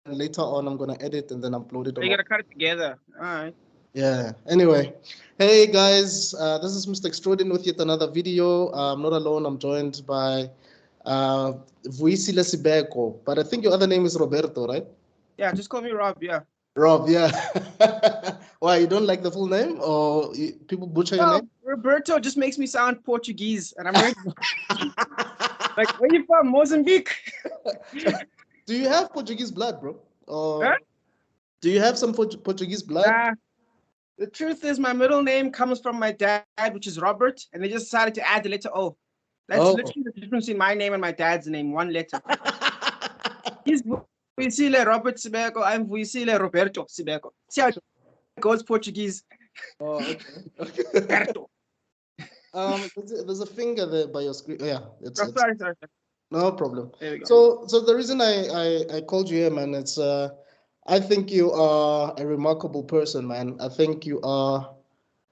Later on, I'm gonna edit and then upload it. You gotta cut it together. All right. Yeah. Anyway, hey guys, this is Mr. Extrodin with yet another video. I'm not alone. I'm joined by SIBEKO, but I think your other name is Roberto, right? Yeah, just call me Rob. Yeah. Rob, yeah. Why, you don't like the full name, or people butcher your name? Roberto just makes me sound Portuguese, and I'm ready. Like, where you from? Mozambique. Do you have Portuguese blood, bro? Or Huh? do you have some Portuguese blood? The truth is, my middle name comes from my dad, which is Robert, and they just decided to add the letter O. That's literally the difference between my name and my dad's name, one letter. He's Vuisile Robert SIBEKO, I'm Vuisile Roberto SIBEKO. See how it goes, Portuguese. Oh, okay. Roberto. There's a finger there by your screen. Yeah, Sorry. No problem. There we go. So the reason I called you here, man, it's I think you are a remarkable person, man. I think you are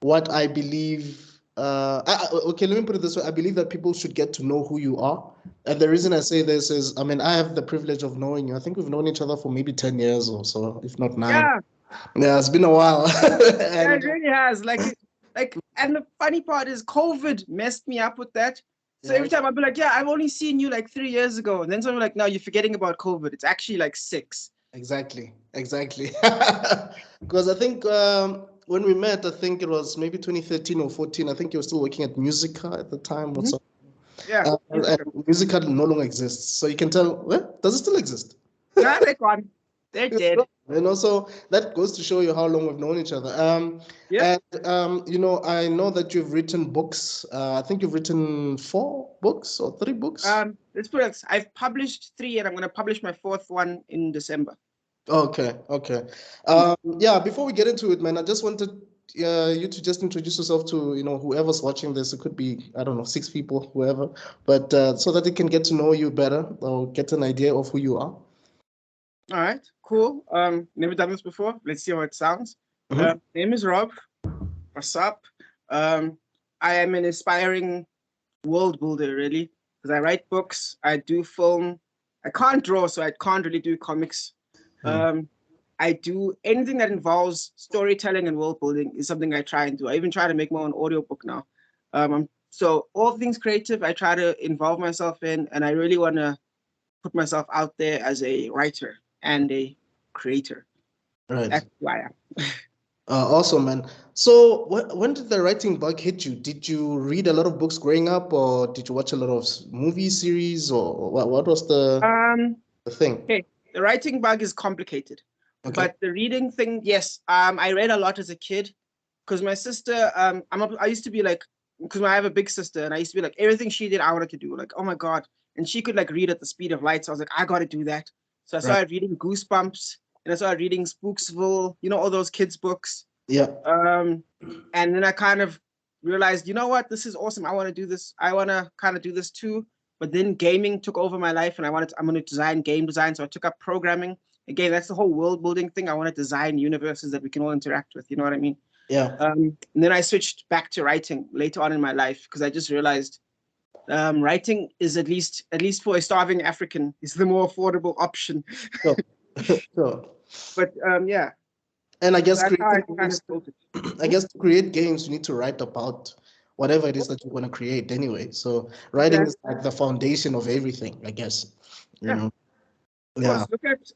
what I believe. Okay, let me put it this way. I believe that people should get to know who you are. And the reason I say this is, I mean, I have the privilege of knowing you. I think we've known each other for maybe 10 years or so, if not 9. Yeah, it's been a while. Yeah, it really has. And the funny part is COVID messed me up with that. So every time I'd be like, yeah, I've only seen you like 3 years ago. And then someone like, no, you're forgetting about COVID. It's actually like 6. Exactly. Because I think when we met, I think it was maybe 2013 or 14. I think you were still working at Musica at the time. Mm-hmm. Yeah. Musica no longer exists. So you can tell, well, does it still exist? Yeah, they're gone. They're dead. You know, so that goes to show you how long we've known each other. And you know, I know that you've written books. I think you've written 4 books or 3 books. Let's put it. I've published 3, and I'm going to publish my 4th one in December. Okay. Yeah. Before we get into it, man, I just wanted you to just introduce yourself to whoever's watching this. It could be, I don't know, 6 people, whoever, but so that they can get to know you better or get an idea of who you are. All right, cool. Never done this before. Let's see how it sounds. Name is Rob. What's up? I am an aspiring world builder, really, because I write books, I do film. I can't draw, so I can't really do comics. I do anything that involves storytelling and world building is something I try and do. I even try to make my own audiobook now. So all things creative, I try to involve myself in, and I really want to put myself out there as a writer and a creator. Right. That's who I am. Awesome, man. So when did the writing bug hit you? Did you read a lot of books growing up, or did you watch a lot of movie series, or what was the thing? Okay, the writing bug is complicated. Okay. But the reading thing, yes. I read a lot as a kid because my sister, I used to be like, because I have a big sister, and I used to be like, everything she did, I wanted to do. Like, oh my God. And she could like read at the speed of light. So I was like, I got to do that. So I started reading Goosebumps, and I started reading Spooksville, all those kids' books. Yeah. And then I kind of realized, you know what, this is awesome. I want to do this. I want to kind of do this too. But then gaming took over my life, and I'm going to design game design. So I took up programming. Again, that's the whole world building thing. I want to design universes that we can all interact with. You know what I mean? Yeah. And then I switched back to writing later on in my life because I just realized writing is at least for a starving African is the more affordable option. Sure. But yeah. And I guess I guess to create games, you need to write about whatever it is that you want to create anyway. So writing is like the foundation of everything, I guess. You know. Yeah. Look at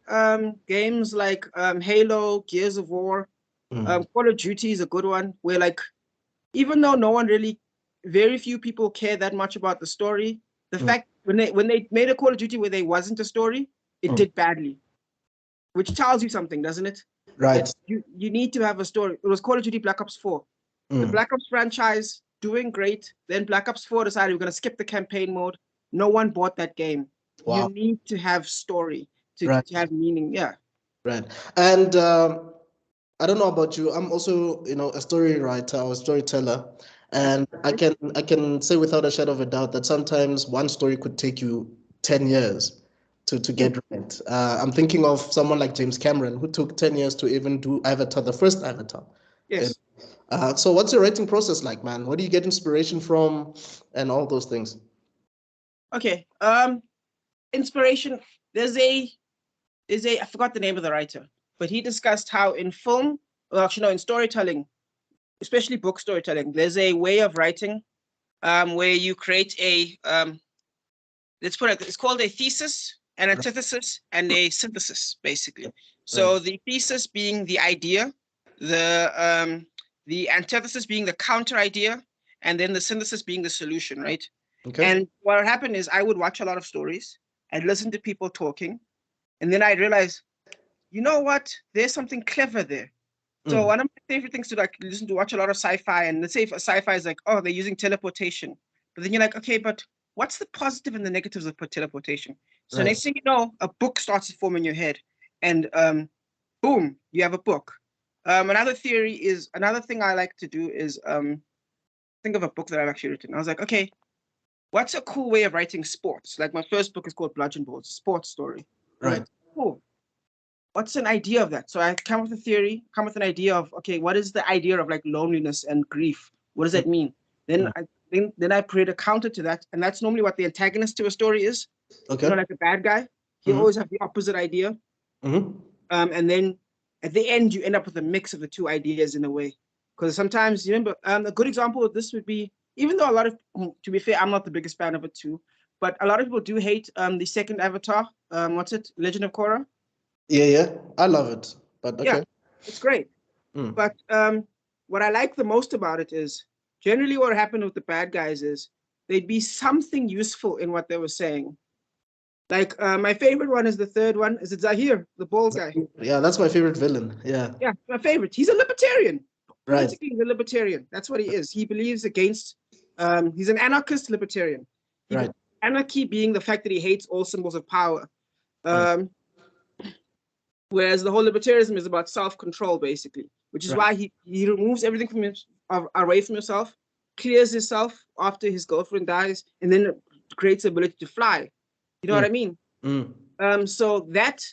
games like Halo, Gears of War, Call of Duty is a good one. Where like, even though very few people care that much about the story, the fact when they made a Call of Duty where there wasn't a story, it did badly, which tells you something, doesn't it? Right. You need to have a story. It was Call of Duty Black Ops 4. The Black Ops franchise doing great. Then Black Ops 4 decided we're going to skip the campaign mode. No one bought that game. Wow. You need to have story to have meaning. Yeah. Right. And I don't know about you. I'm also, a story writer or a storyteller. And I can say without a shadow of a doubt that sometimes one story could take you 10 years to get right. I'm thinking of someone like James Cameron, who took 10 years to even do Avatar, the first Avatar. Yes. So what's your writing process like, man? Where do you get inspiration from and all those things? Okay. Inspiration. There's a I forgot the name of the writer, but he discussed how in film, well, actually, no, in storytelling, especially book storytelling, there's a way of writing where you create a let's put it, it's called a thesis, an antithesis, and a synthesis, basically. So the thesis being the idea, the antithesis being the counter idea, and then the synthesis being the solution, right? Okay. And what would happen is I would watch a lot of stories and listen to people talking, and then I'd realize, you know what? There's something clever there. So one of my favorite things to like listen to, watch a lot of sci-fi, and let's say if a sci-fi is like, oh, they're using teleportation, but then you're like, okay, but what's the positive and the negatives of teleportation? So next thing you know, a book starts to form in your head, and boom, you have a book. Another thing I like to do is think of a book that I've actually written. I was like, okay, what's a cool way of writing sports? Like my first book is called Bludgeon, it's a sports story. Right. Cool. What's an idea of that? So I come with a theory, come with an idea of, okay, what is the idea of like loneliness and grief? What does that mean? Then I create a counter to that, and that's normally what the antagonist to a story is. Okay. You know, like a bad guy, he always have the opposite idea. And then at the end, you end up with a mix of the two ideas in a way. Because sometimes, you remember, a good example of this would be, even though a lot of, to be fair, I'm not the biggest fan of it too, but a lot of people do hate the second Avatar. What's it? Legend of Korra. Yeah, I love it. But okay. Yeah, it's great. But what I like the most about it is generally what happened with the bad guys is there'd be something useful in what they were saying. Like my favorite one is the third one. Is it Zahir, the bald guy? Yeah, that's my favorite villain. Yeah. Yeah, my favorite. He's a libertarian. Right. Politically, he's a libertarian. That's what he is. He believes against. He's an anarchist libertarian. Right. Anarchy being the fact that he hates all symbols of power. Whereas the whole libertarianism is about self-control, basically, which is why he removes everything from away from himself, clears himself after his girlfriend dies, and then creates the ability to fly. You know what I mean? So that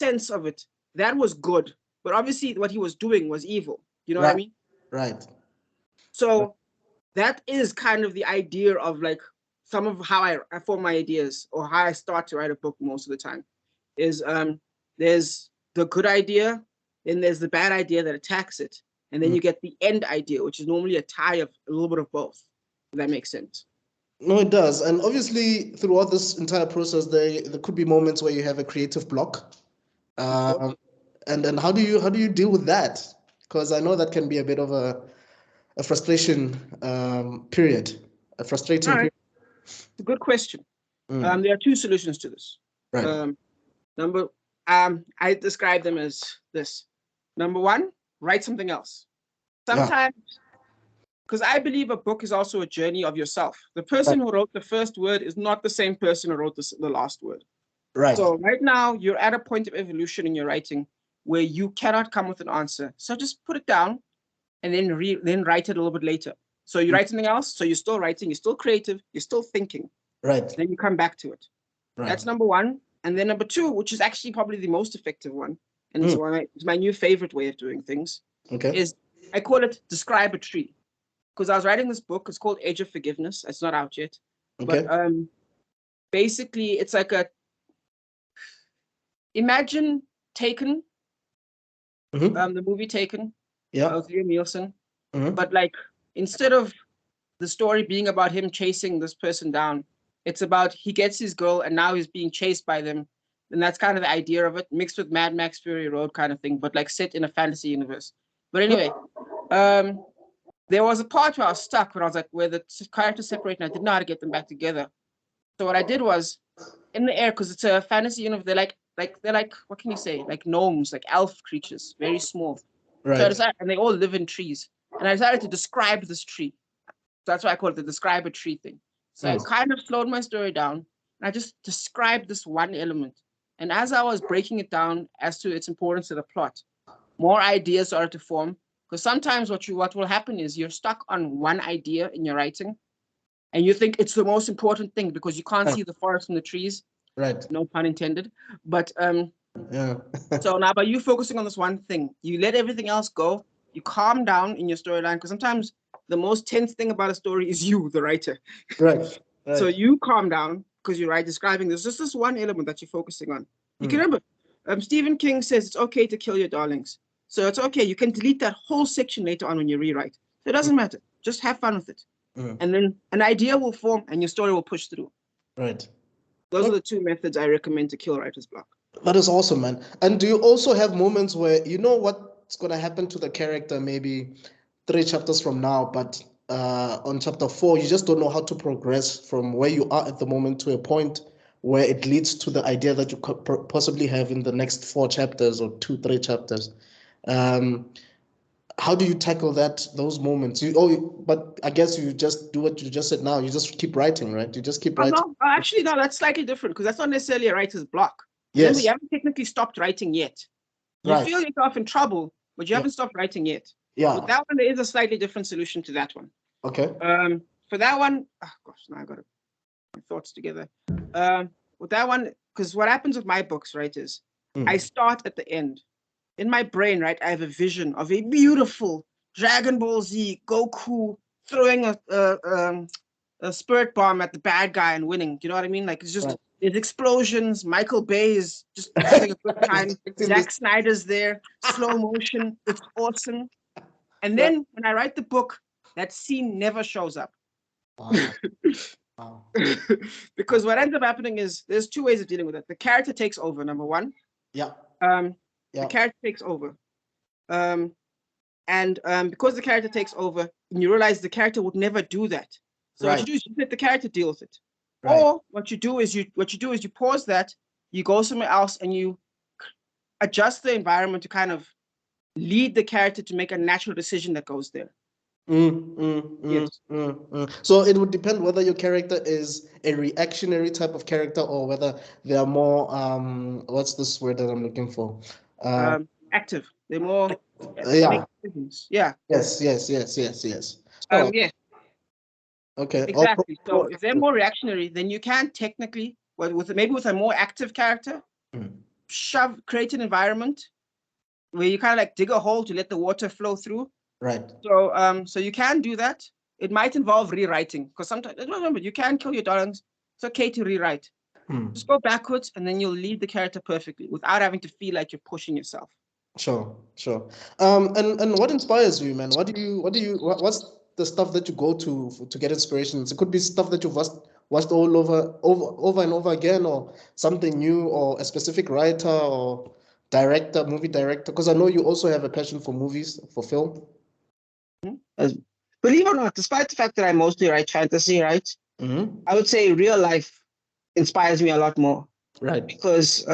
sense of it, that was good. But obviously what he was doing was evil. You know what I mean? Right. So that is kind of the idea of like some of how I form my ideas, or how I start to write a book most of the time, is there's the good idea, then there's the bad idea that attacks it, and then you get the end idea, which is normally a tie of a little bit of both, if that makes sense. No, it does. And obviously throughout this entire process, there could be moments where you have a creative block. And how do you deal with that? Because I know that can be a bit of a frustration period, a frustrating period. It's a good question. There are two solutions to this. Right. I describe them as this. Number one, write something else. Sometimes, because I believe a book is also a journey of yourself. The person who wrote the first word is not the same person who wrote the last word. Right. So right now, you're at a point of evolution in your writing where you cannot come with an answer. So just put it down and then write it a little bit later. So you write something else, so you're still writing, you're still creative, you're still thinking. Right. Then you come back to it. Right. That's number one. And then number two, which is actually probably the most effective one, and it's my new favorite way of doing things, is I call it describe a tree. Because I was writing this book, it's called Age of Forgiveness. It's not out yet. But basically it's like imagine Taken, the movie Taken, of Liam Neeson. But like instead of the story being about him chasing this person down, it's about he gets his girl and now he's being chased by them. And that's kind of the idea of it, mixed with Mad Max Fury Road kind of thing, but like set in a fantasy universe. But anyway, there was a part where I was stuck, where I was like, where the characters separate and I didn't know how to get them back together. So what I did was, in the air, because it's a fantasy universe, they're like, what can you say? Like gnomes, like elf creatures, very small. Right. So I decided, and they all live in trees. And I decided to describe this tree. So that's why I call it the describe a tree thing. So I kind of slowed my story down and I just described this one element. And as I was breaking it down as to its importance to the plot, more ideas started to form. Because sometimes what will happen is you're stuck on one idea in your writing and you think it's the most important thing because you can't see the forest from the trees. Right. No pun intended. But so now by you focusing on this one thing, you let everything else go, you calm down in your storyline, because sometimes the most tense thing about a story is you, the writer. Right. So Right. you calm down because you're describing there's just this one element that you're focusing on. You can remember, Stephen King says it's okay to kill your darlings. So it's okay. You can delete that whole section later on when you rewrite. So it doesn't matter. Just have fun with it. And then an idea will form and your story will push through. Right. Those are the two methods I recommend to kill writer's block. That is awesome, man. And do you also have moments where you know what's going to happen to the character maybe 3 chapters from now, but on chapter 4, you just don't know how to progress from where you are at the moment to a point where it leads to the idea that you could possibly have in the next 4 chapters or 2, 3 chapters. How do you tackle those moments? But I guess you just do what you just said now. You just keep writing, right? You just keep writing. No, actually, no, that's slightly different because that's not necessarily a writer's block. Yes. Remember, you haven't technically stopped writing yet. You feel yourself in trouble, but you haven't stopped writing yet. Yeah. With that one, there is a slightly different solution to that one. Okay. For that one, now I got my thoughts together. With that one, because what happens with my books, right, is I start at the end. In my brain, right, I have a vision of a beautiful Dragon Ball Z Goku throwing a spirit bomb at the bad guy and winning. Do you know what I mean? Like, it's just, there's explosions. Michael Bay is just having a good time. Zack Snyder's there, slow motion. It's awesome. And then when I write the book, that scene never shows up. Wow. Because what ends up happening is there's 2 ways of dealing with it. The character takes over, number one. Yeah. The character takes over. Because the character takes over, and you realize the character would never do that. So what you do is you let the character deal with it. Right. Or what you do is you pause that, you go somewhere else, and you adjust the environment to kind of lead the character to make a natural decision that goes there. Yes. So it would depend whether your character is a reactionary type of character or whether they are more what's this word that I'm looking for? Active. They're more yeah. Yeah. Yes. Oh. Yeah. Okay. Exactly. So if they're more reactionary, then you can technically, with a more active character, create an environment where you kind of like dig a hole to let the water flow through. Right. So you can do that. It might involve rewriting because sometimes, remember, you can kill your darlings. It's okay to rewrite. Just go backwards and then you'll lead the character perfectly without having to feel like you're pushing yourself. Sure. And what inspires you, man? What's the stuff that you go to get inspirations? It could be stuff that you've watched all over and over again, or something new, or a specific writer or movie director, because I know you also have a passion for movies, for film. Believe it or not, despite the fact that I mostly write fantasy, right? I would say real life inspires me a lot more. Right. Because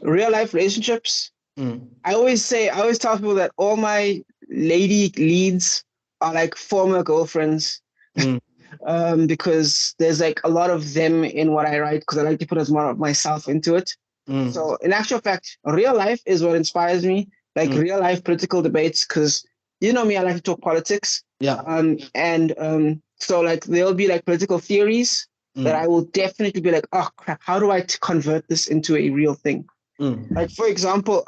real life relationships, I always tell people that all my lady leads are like former girlfriends. Because there's like a lot of them in what I write, because I like to put as more of myself into it. So in actual fact, real life is what inspires me, like real life political debates, because you know me, I like to talk politics. Yeah. So like there'll be like political theories that I will definitely be like, oh crap, how do I convert this into a real thing? Like for example,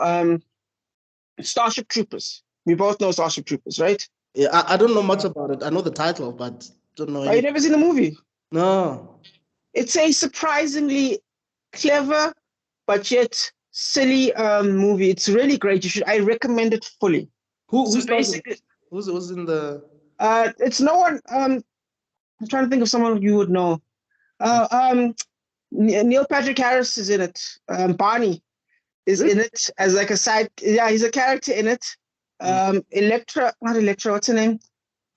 Starship Troopers. We both know Starship Troopers, right? Yeah, I don't know much about it. I know the title, but don't know. You never seen the movie? No. It's a surprisingly clever but yet silly movie. It's really great. I recommend it fully. Who's in the? It's no one. I'm trying to think of someone you would know. Neil Patrick Harris is in it. Barney is in it as like a side. Yeah, he's a character in it. Electra, not Electra. What's her name?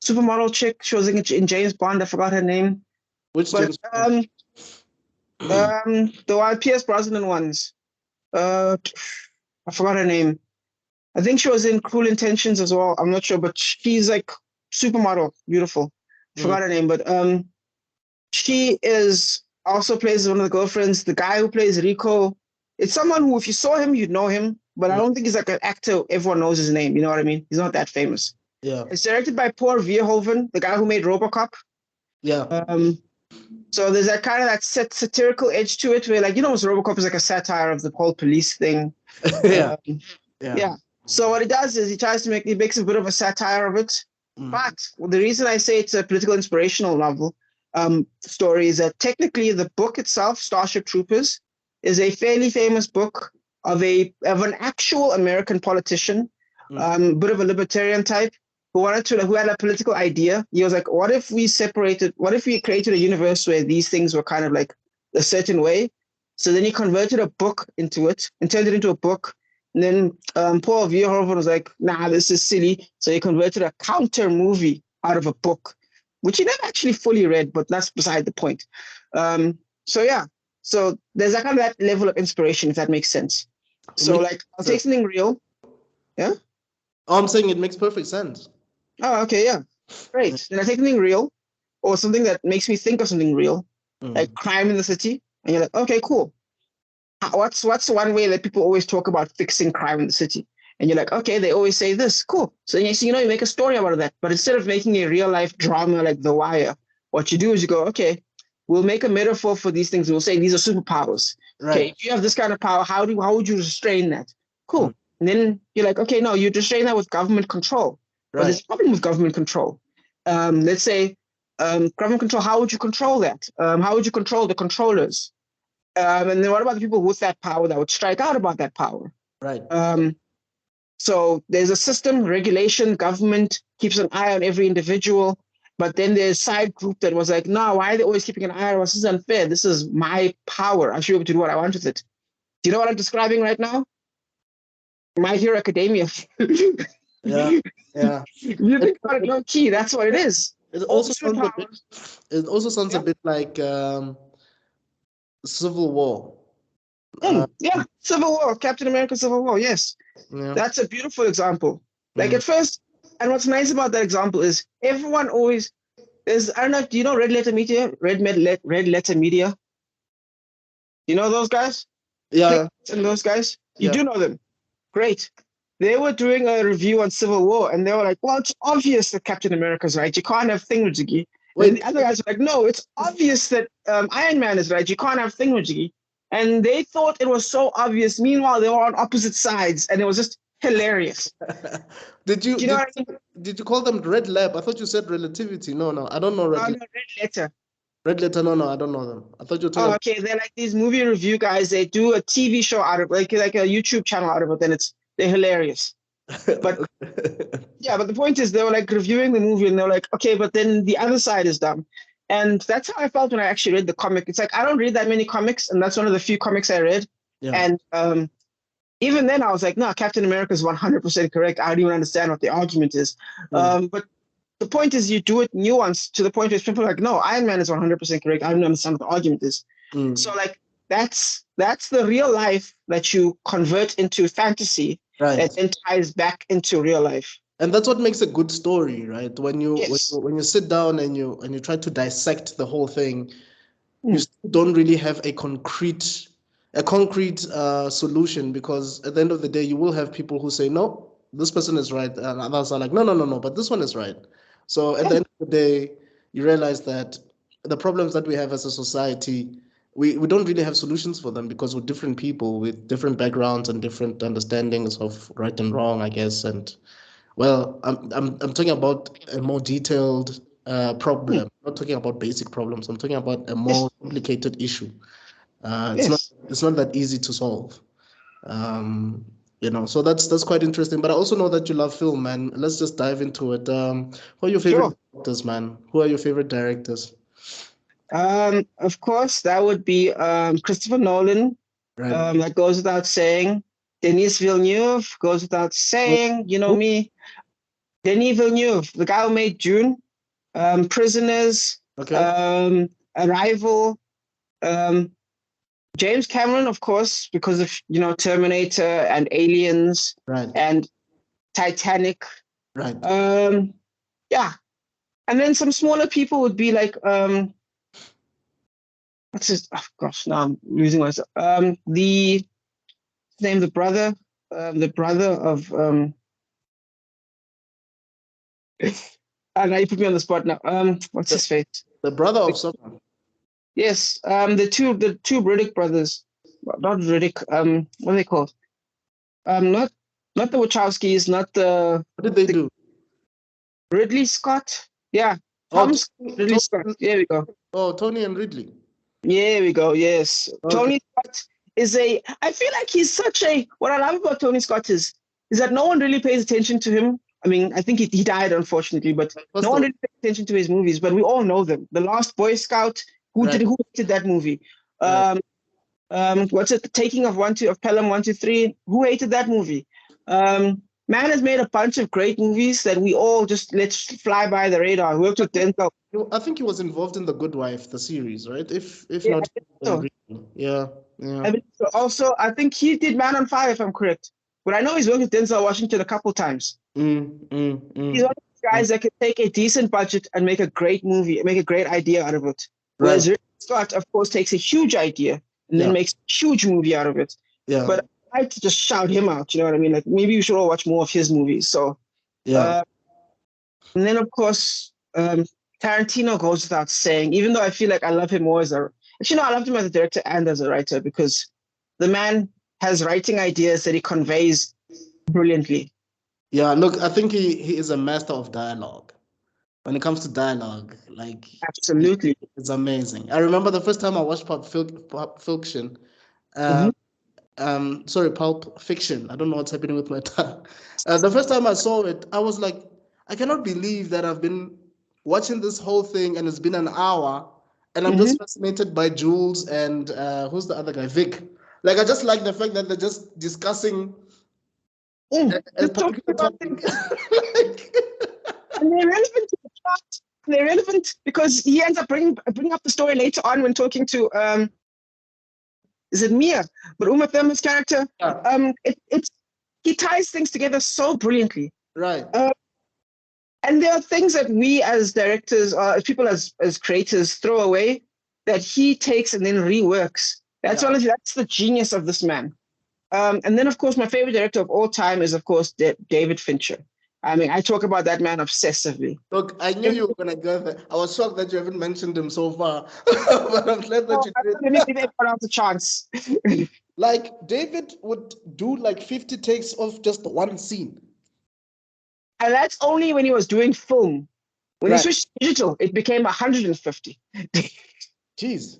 Supermodel chick. She was in James Bond. I forgot her name. James Bond? The one Pierce Brosnan ones. I forgot her name. I think she was in Cruel Intentions as well. I'm not sure, but she's like supermodel, beautiful. I forgot her name, but she is also plays one of the girlfriends. The guy who plays Rico, it's someone who, if you saw him, you'd know him, but I don't think he's like an actor. Everyone knows his name. You know what I mean? He's not that famous. Yeah. It's directed by Paul Verhoeven, the guy who made RoboCop. Yeah. So there's that kind of that satirical edge to it, where like RoboCop is like a satire of the whole police thing. Yeah. So what he does is he makes a bit of a satire of it. But the reason I say it's a political inspirational novel story is that technically the book itself, Starship Troopers, is a fairly famous book of an actual American politician, bit of a libertarian type, who had a political idea. He was like, what if we created a universe where these things were kind of like a certain way? So then he converted a book into it and turned it into a book. And then Paul Verhoeven was like, nah, this is silly. So he converted a counter movie out of a book, which he never actually fully read, but that's beside the point. So yeah, so there's that kind of that level of inspiration, if that makes sense. So like, I'll take something real. Yeah? Oh, I'm saying it makes perfect sense. Oh, okay, yeah. Great. Then I take something real or something that makes me think of something real, like crime in the city. And you're like, okay, cool. What's one way that people always talk about fixing crime in the city? And you're like, okay, they always say this, cool. So you make a story out of that. But instead of making a real life drama like The Wire, what you do is you go, okay, we'll make a metaphor for these things. We'll say these are superpowers. Right. Okay, if you have this kind of power, how would you restrain that? Cool. And then you're like, okay, no, you restrain that with government control. Right. But there's a problem with government control. Let's say government control, how would you control that? How would you control the controllers? And then what about the people with that power that would strike out about that power? Right. So there's a system, regulation, government keeps an eye on every individual. But then there's a side group that was like, no, why are they always keeping an eye on us? This is unfair. This is my power. I should be able to do what I want with it. Do you know what I'm describing right now? My Hero Academia. Yeah. You think about it low key, that's what it is. It also sounds a bit like Civil War. Yeah, Civil War, Captain America Civil War, yes. Yeah. That's a beautiful example. Like at first, and what's nice about that example is everyone always is, I don't know, do you know Red Letter Media? Red Letter Media? You know those guys? Yeah. And those guys? You do know them. Great. They were doing a review on Civil War, and they were like, well, it's obvious that Captain America's right. You can't have thingamajiggy. And the other guys were like, no, it's obvious that Iron Man is right. You can't have thingamajiggy. And they thought it was so obvious. Meanwhile, they were on opposite sides, and it was just hilarious. Did you call them Red Lab? I thought you said Relativity. No, I don't know Red Red Letter. Red Letter, no, I don't know them. I thought you were talking okay, they're like these movie review guys. They do a TV show out of it, like a YouTube channel out of it, and they're hilarious. But yeah, but the point is they were like reviewing the movie and they're like, okay, but then the other side is dumb. And that's how I felt when I actually read the comic. It's like I don't read that many comics, and that's one of the few comics I read. Yeah. And even then I was like, no, Captain America is 100% correct. I don't even understand what the argument is. But the point is you do it nuanced to the point where people are like, no, Iron Man is 100% correct. I don't understand what the argument is. So like that's the real life that you convert into fantasy, right, and then ties back into real life. And that's what makes a good story, right? When you when you sit down and you try to dissect the whole thing, you don't really have a concrete solution, because at the end of the day, you will have people who say, no, this person is right, and others are like, no, but this one is right. So at the end of the day, you realize that the problems that we have as a society, we don't really have solutions for them, because we're different people with different backgrounds and different understandings of right and wrong, I guess. And well, I'm talking about a more detailed problem. I'm not talking about basic problems. I'm talking about a more complicated issue. It's not that easy to solve. So that's quite interesting. But I also know that you love film, man. Let's just dive into it. Who are your favorite directors, man? Who are your favorite directors? Of course, that would be Christopher Nolan. Right. That goes without saying. Denis Villeneuve goes without saying. You know me. Denis Villeneuve, the guy who made Dune, Prisoners, Arrival, James Cameron, of course, because of Terminator and Aliens, right, and Titanic, right. Yeah, and then some smaller people would be like what's his? Oh gosh, now I'm losing myself. The brother of now you put me on the spot now. What's his face? The brother of someone. Yes, the two Riddick brothers, not Riddick. What are they called? Not the Wachowskis, not the. What did they do? Ridley Scott. Yeah, Oh, Ridley Scott. There we go. Oh, Tony and Ridley. There we go. Yes. Okay. Tony Scott is I feel like he's such what I love about Tony Scott is that no one really pays attention to him. I mean, I think he died, unfortunately, but no one really pays attention to his movies, but we all know them. The Last Boy Scout, who did that movie? Right. What's it? The Taking of Pelham 1, 2, 3. Who hated that movie? Man has made a bunch of great movies that we all just let fly by the radar. He worked with Denzel. I think he was involved in The Good Wife, the series, right? If Yeah, not, so. yeah. I mean, so also, I think he did Man on Fire, if I'm correct. But I know he's worked with Denzel Washington a couple times. He's one of these guys that can take a decent budget and make a great movie, make a great idea out of it. Whereas Ridley Scott, of course, takes a huge idea and then makes a huge movie out of it. Yeah. But I like to just shout him out, you know what I mean? Like, maybe you should all watch more of his movies. So, yeah. And then, of course, Tarantino goes without saying, even though I feel like I love him more as I loved him as a director and as a writer, because the man has writing ideas that he conveys brilliantly. Yeah, look, I think he is a master of dialogue. When it comes to dialogue, like absolutely, it's amazing. I remember the first time I watched Pulp Fiction. Pulp Fiction. I don't know what's happening with my tongue. The first time I saw it, I was like, I cannot believe that I've been watching this whole thing and it's been an hour, and I'm just fascinated by Jules and who's the other guy, Vic. Like, I just like the fact that they're just discussing a particular topic. And they're relevant to the plot. They're relevant because he ends up bringing up the story later on when talking to is it Mia? But Uma Thurman's character, he ties things together so brilliantly. Right. And there are things that we as directors, people as creators, throw away that he takes and then reworks. That's the genius of this man. And then, of course, my favorite director of all time is, of course, David Fincher. I mean, I talk about that man obsessively. Look, I knew you were going to go there. I was shocked that you haven't mentioned him so far. But I'm glad that you did. I didn't give anyone else a chance. Like, David would do like 50 takes of just one scene. And that's only when he was doing film. When he switched to digital, it became 150. Jeez.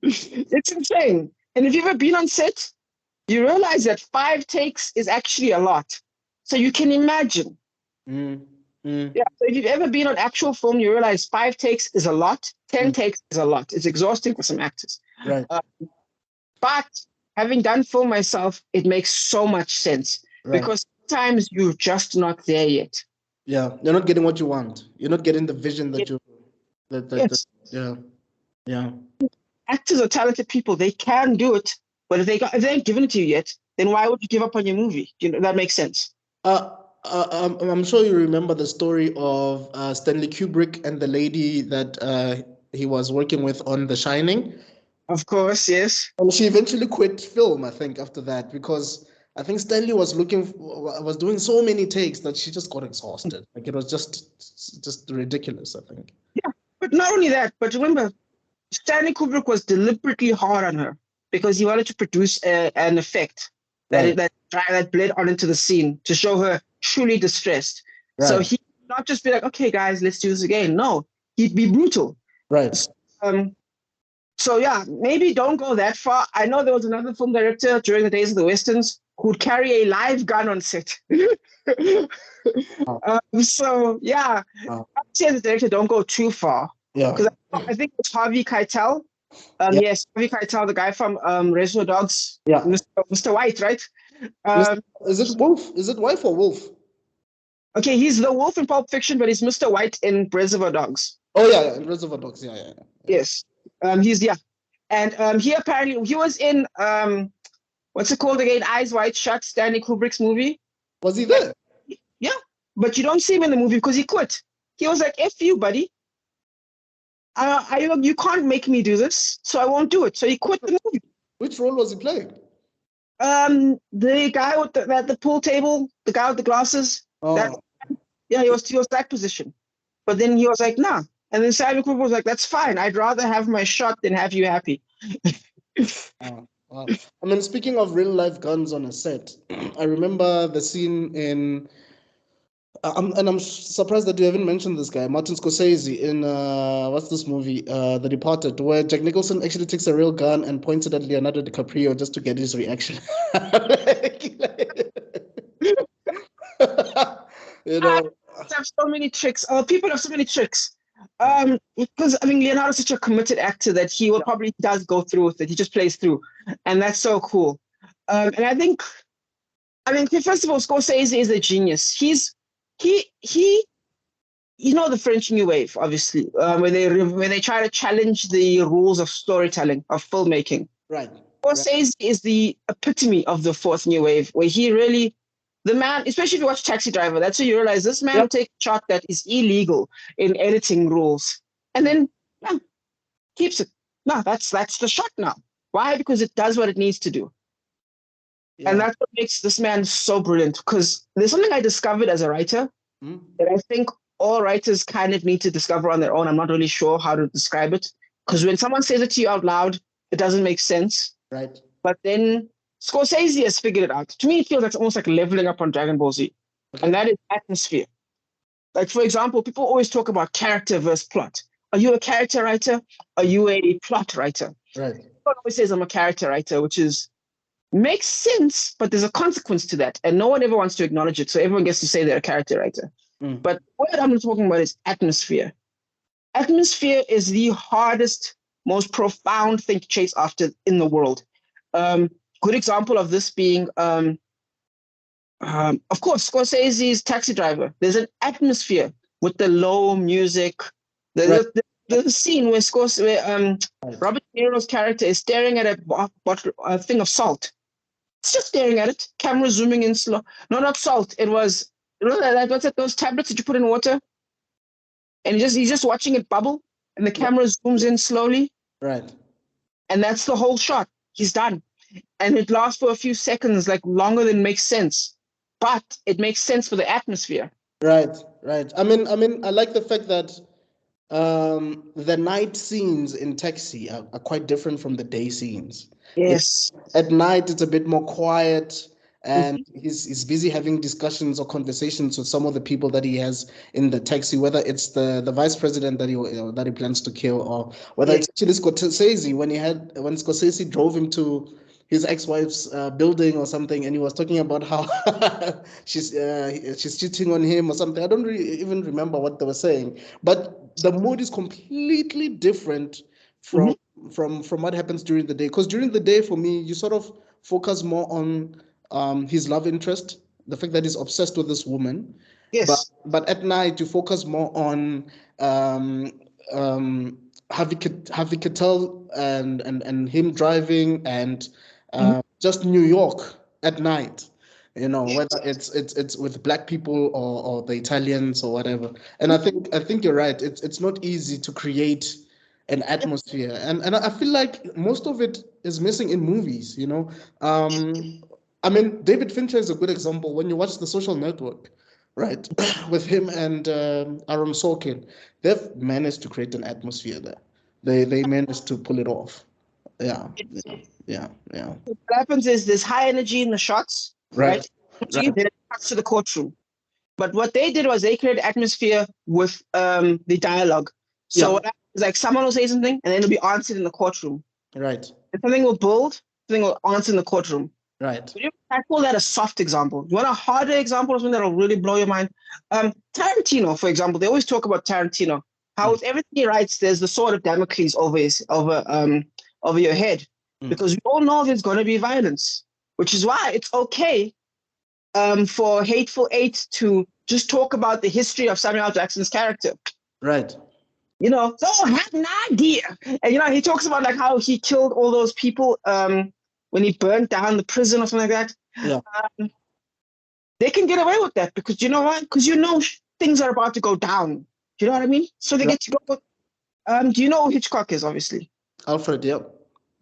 It's insane. And if you've ever been on set, you realize that 5 takes is actually a lot. So you can imagine. Yeah. So if you've ever been on actual film, you realize 5 takes is a lot. 10 takes is a lot. It's exhausting for some actors. Right. But having done film myself, it makes so much sense because sometimes you're just not there yet. Yeah, you're not getting what you want. You're not getting the vision that yeah. Actors are talented people. They can do it, but if they ain't given it to you yet, then why would you give up on your movie? You know, that makes sense. I'm sure you remember the story of Stanley Kubrick and the lady that he was working with on The Shining. Of course, yes. And she eventually quit film, I think, after that, because I think Stanley was doing so many takes that she just got exhausted. Like, it was just ridiculous, I think. Yeah, but not only that, but remember, Stanley Kubrick was deliberately hard on her because he wanted to produce an effect that bled on into the scene to show her truly distressed. Right. So he would not just be like, okay, guys, let's do this again. No, he'd be brutal. Right. So yeah, maybe don't go that far. I know there was another film director during the days of the Westerns who'd carry a live gun on set. So yeah, I'd say as a director, don't go too far. Yeah. Because I think it's Harvey Keitel. Yes, Harvey Keitel, the guy from Reservoir Dogs. Yeah. Mr. White, right? Is it Wolf? Is it Wife or Wolf? Okay, he's the wolf in Pulp Fiction, but he's Mr. White in Reservoir Dogs. Oh yeah, in Reservoir Dogs, yeah. Yes. And he was in what's it called again? Eyes Wide Shut, Stanley Kubrick's movie. Was he there? Yeah, but you don't see him in the movie because he quit. He was like, "F you, buddy. You can't make me do this, so I won't do it." So he quit the movie. Which role was he playing? The guy with the pool table, the guy with the glasses. Oh. He was that position. But then he was like, nah. And then Stanley Kubrick was like, that's fine. I'd rather have my shot than have you happy. Wow. I mean, speaking of real life guns on a set, I remember the scene in I'm surprised that you haven't mentioned this guy, Martin Scorsese, in what's this movie, The Departed, where Jack Nicholson actually takes a real gun and points it at Leonardo DiCaprio just to get his reaction. You know, Have so many tricks. People have so many tricks. Because I mean, Leonardo's such a committed actor that he will probably does go through with it. He just plays through, and that's so cool. And I mean, first of all, Scorsese is a genius. He, you know, the French New Wave, obviously, when they try to challenge the rules of storytelling, of filmmaking. right. Scorsese is the epitome of the fourth New Wave, where he really, the man, especially if you watch Taxi Driver, that's when you realize this man will take a shot that is illegal in editing rules, and then keeps it. No, that's the shot now. Why? Because it does what it needs to do. Yeah. And that's what makes this man so brilliant. Because there's something I discovered as a writer that I think all writers kind of need to discover on their own. I'm not really sure how to describe it. Because when someone says it to you out loud, it doesn't make sense. Right. But then Scorsese has figured it out. To me, it feels like almost like leveling up on Dragon Ball Z. Okay. And that is atmosphere. Like, for example, people always talk about character versus plot. Are you a character writer? Are you a plot writer? Right. Everyone always says I'm a character writer, which makes sense, but there's a consequence to that. And no one ever wants to acknowledge it. So everyone gets to say they're a character writer. But what I'm talking about is atmosphere. Atmosphere is the hardest, most profound thing to chase after in the world. Good example of this being, of course, Scorsese's Taxi Driver. There's an atmosphere with the low music. There's a scene where Robert De Niro's character is staring at a thing of salt. It's just staring at it. Camera zooming in slow. No, not salt. It was, you know, what's it? Those tablets that you put in water, and he's just watching it bubble, and the camera zooms in slowly. Right. And that's the whole shot. He's done. And it lasts for a few seconds, like longer than makes sense. But it makes sense for the atmosphere. Right. I mean, I like the fact that the night scenes in Taxi are quite different from the day scenes. Yes. At night, it's a bit more quiet, and he's busy having discussions or conversations with some of the people that he has in the taxi, whether it's the vice president that he plans to kill, or whether it's actually Scorsese when Scorsese drove him to his ex-wife's building or something, and he was talking about how she's cheating on him or something. I don't really even remember what they were saying, but the mood is completely different from what happens during the day. Because during the day, for me, you sort of focus more on his love interest, the fact that he's obsessed with this woman. Yes. But at night, you focus more on Harvey Keitel and him driving, and just New York at night. You know, whether it's with black people or the Italians or whatever. And I think you're right. It's not easy to create an atmosphere, and I feel like most of it is missing in movies. You know, I mean, David Fincher is a good example. When you watch The Social Network, right, with him and Aaron Sorkin, they've managed to create an atmosphere there. They managed to pull it off. Yeah. What happens is there's high energy in the shots, right? Then it cuts to the courtroom. But what they did was they created atmosphere with the dialogue. So what happens is, like, someone will say something and then it'll be answered in the courtroom. Right. And something will build, something will answer in the courtroom. Right. I call that a soft example. You want a harder example of something that'll really blow your mind? Tarantino, for example, they always talk about Tarantino. How with everything he writes, there's the sword of Damocles over your head. Because we all know there's going to be violence, which is why it's okay for Hateful Eight to just talk about the history of Samuel L. Jackson's character. Right. You know, I had an idea. And, you know, he talks about like how he killed all those people when he burned down the prison or something like that. Yeah. They can get away with that because, you know what? Because, you know, things are about to go down. Do you know what I mean? So they get to go. Do you know who Hitchcock is, obviously? Alfred, yeah.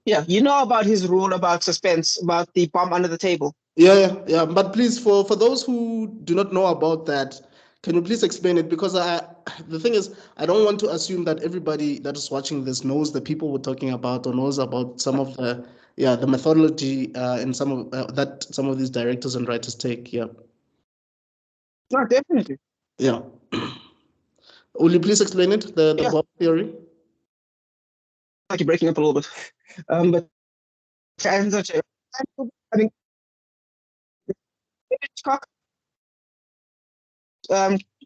Yeah, you know about his rule about suspense, about the bomb under the table. Yeah. But please, for those who do not know about that, can you please explain it? Because the thing is, I don't want to assume that everybody that is watching this knows the people we're talking about or knows about some of the methodology in some of that some of these directors and writers take. Yeah. No, definitely. Yeah. Will you please explain it, the Yeah. Bob theory? Like you're breaking up a little bit. But I mean, Hitchcock,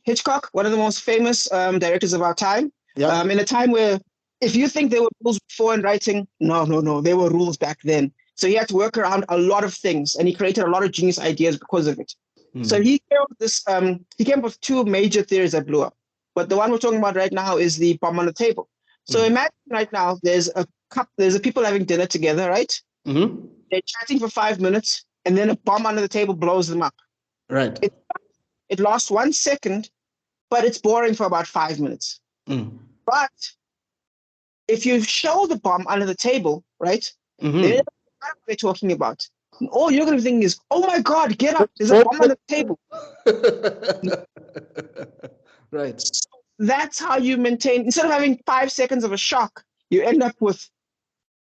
Hitchcock, one of the most famous directors of our time. Yeah. In a time where, if you think there were rules before in writing, no, there were rules back then. So he had to work around a lot of things, and he created a lot of genius ideas because of it. So he came up with this. He came up with two major theories that blew up. But the one we're talking about right now is the bomb on the table. So imagine right now there's a people having dinner together, right? Mm-hmm. They're chatting for 5 minutes, and then a bomb under the table blows them up. Right. It lasts 1 second, but it's boring for about 5 minutes. But if you show the bomb under the table, right? Then what they're talking about. And all you're going to think is, oh my God, get up. There's a bomb on the table. Right. That's how you maintain, instead of having 5 seconds of a shock, you end up with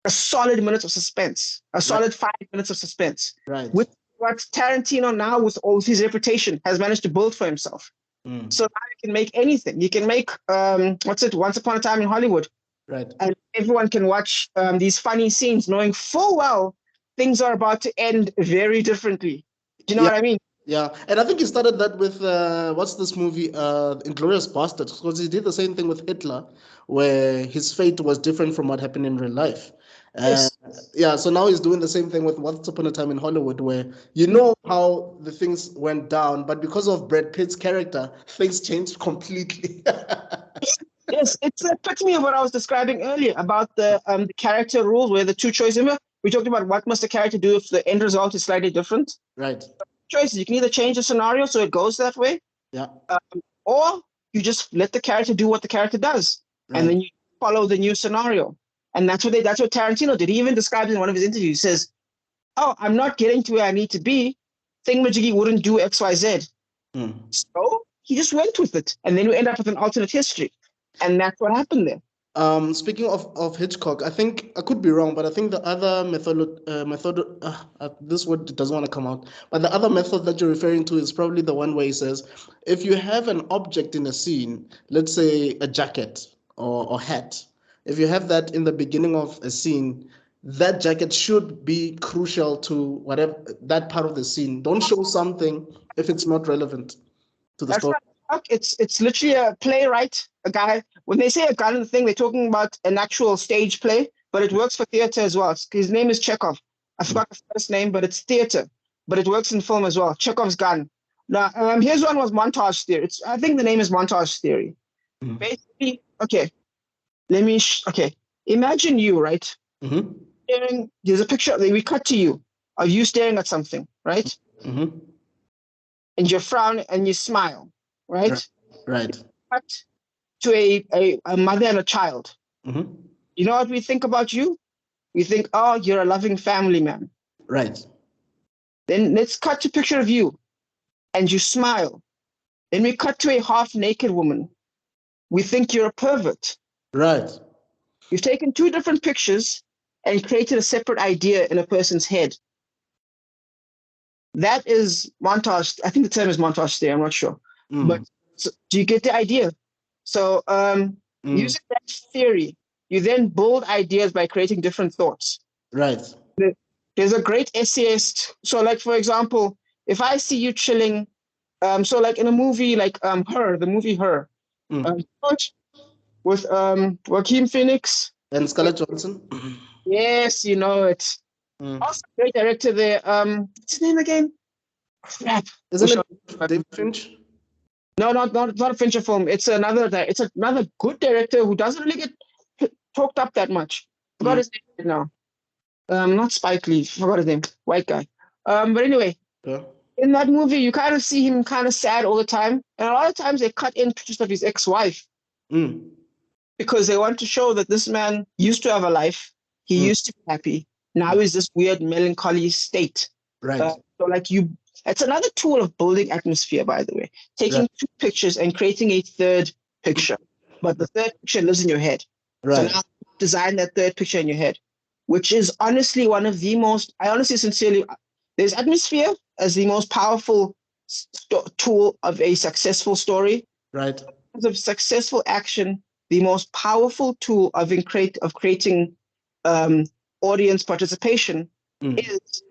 a solid minute of suspense, a solid 5 minutes of suspense. Right. With what Tarantino now, with all his reputation, has managed to build for himself. So now you can make anything. You can make, Once Upon a Time in Hollywood. Right. And everyone can watch these funny scenes knowing full well things are about to end very differently. Do you know what I mean? Yeah, and I think he started that with what's this movie, Inglourious Basterds, because he did the same thing with Hitler, where his fate was different from what happened in real life. Yes. Yeah, so now he's doing the same thing with Once Upon a Time in Hollywood, where you know how the things went down, but because of Brad Pitt's character, things changed completely. Yes, it's a epitome of what I was describing earlier about the character rules, where the two choices. Remember, we talked about what must the character do if the end result is slightly different. Right. Choices. You can either change the scenario so it goes that way, Yeah. or you just let the character do what the character does, Right. and then you follow the new scenario. And that's what Tarantino did. He even described in one of his interviews. He says, "Oh, I'm not getting to where I need to be. Thingamajiggy wouldn't do X, Y, Z. So he just went with it, and then you end up with an alternate history, and that's what happened there." Speaking of Hitchcock, I think I could be wrong, but I think the other this word doesn't want to come out, but the other method that you're referring to is probably the one where he says, if you have an object in a scene, let's say a jacket or hat, if you have that in the beginning of a scene, that jacket should be crucial to whatever that part of the scene. Don't show something if it's not relevant to the story. It's literally a playwright, a guy. When they say a guy in the thing, they're talking about an actual stage play, but it works for theater as well. His name is Chekhov. I forgot his first name, but it's theater. But it works in film as well. Chekhov's gun. Now, here's one was montage theory. I think the name is montage theory. Basically, okay. Imagine you, right? There's a picture. We cut to you of you staring at something, right? And you frown and you smile, right? Right. Cut to a mother and a child. You know what we think about you? We think, oh, you're a loving family man. Right. Then let's cut to a picture of you and you smile. Then we cut to a half-naked woman. We think you're a pervert. Right. You've taken two different pictures and created a separate idea in a person's head. That is montage. I think the term is montage theory. I'm not sure. But do you get the idea? So using that theory, you then build ideas by creating different thoughts. Right. There's a great essayist. So, like, for example, if I see you chilling, so like in a movie like the movie Her, with Joaquin Phoenix and Scarlett Johansson. Yes, you know it. Also, great director there. What's his name again? Crap. Isn't it David Finch? No, not a Fincher film. It's another good director who doesn't really get talked up that much. Forgot his name right now. Not Spike Lee. Forgot his name. White guy. But anyway, in that movie, you kind of see him kind of sad all the time, and a lot of times they cut in pictures of his ex-wife because they want to show that this man used to have a life. He used to be happy. Now he's this weird melancholy state. Right. So like it's another tool of building atmosphere, by the way. Taking two pictures and creating a third picture. But the third picture lives in your head. Right. So now design that third picture in your head, which is honestly one of the most, sincerely, there's atmosphere as the most powerful tool of a successful story. Right. In terms of successful action, the most powerful tool of creating audience participation is,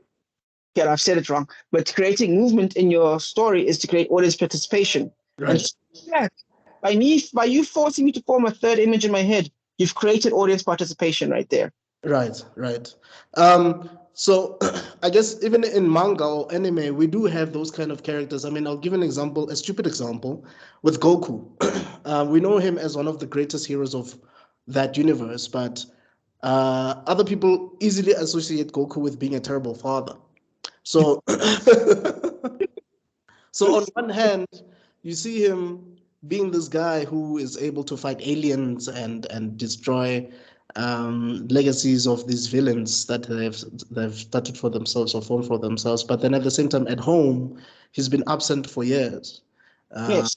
yeah, I've said it wrong, but creating movement in your story is to create audience participation. Right. And so, yeah, by you forcing me to form a third image in my head, you've created audience participation right there. Right, right. So I guess even in manga or anime, we do have those kind of characters. I mean, I'll give an example, a stupid example, with Goku. We know him as one of the greatest heroes of that universe, but other people easily associate Goku with being a terrible father. So, so on one hand, you see him being this guy who is able to fight aliens and destroy legacies of these villains that they've started for themselves or formed for themselves. But then at the same time, at home, he's been absent for years. Yes.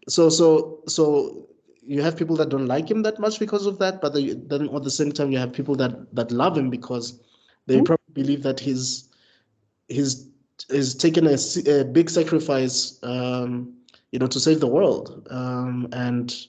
So you have people that don't like him that much because of that, but then at the same time, you have people that love him because they probably believe that he's taken a big sacrifice, to save the world. And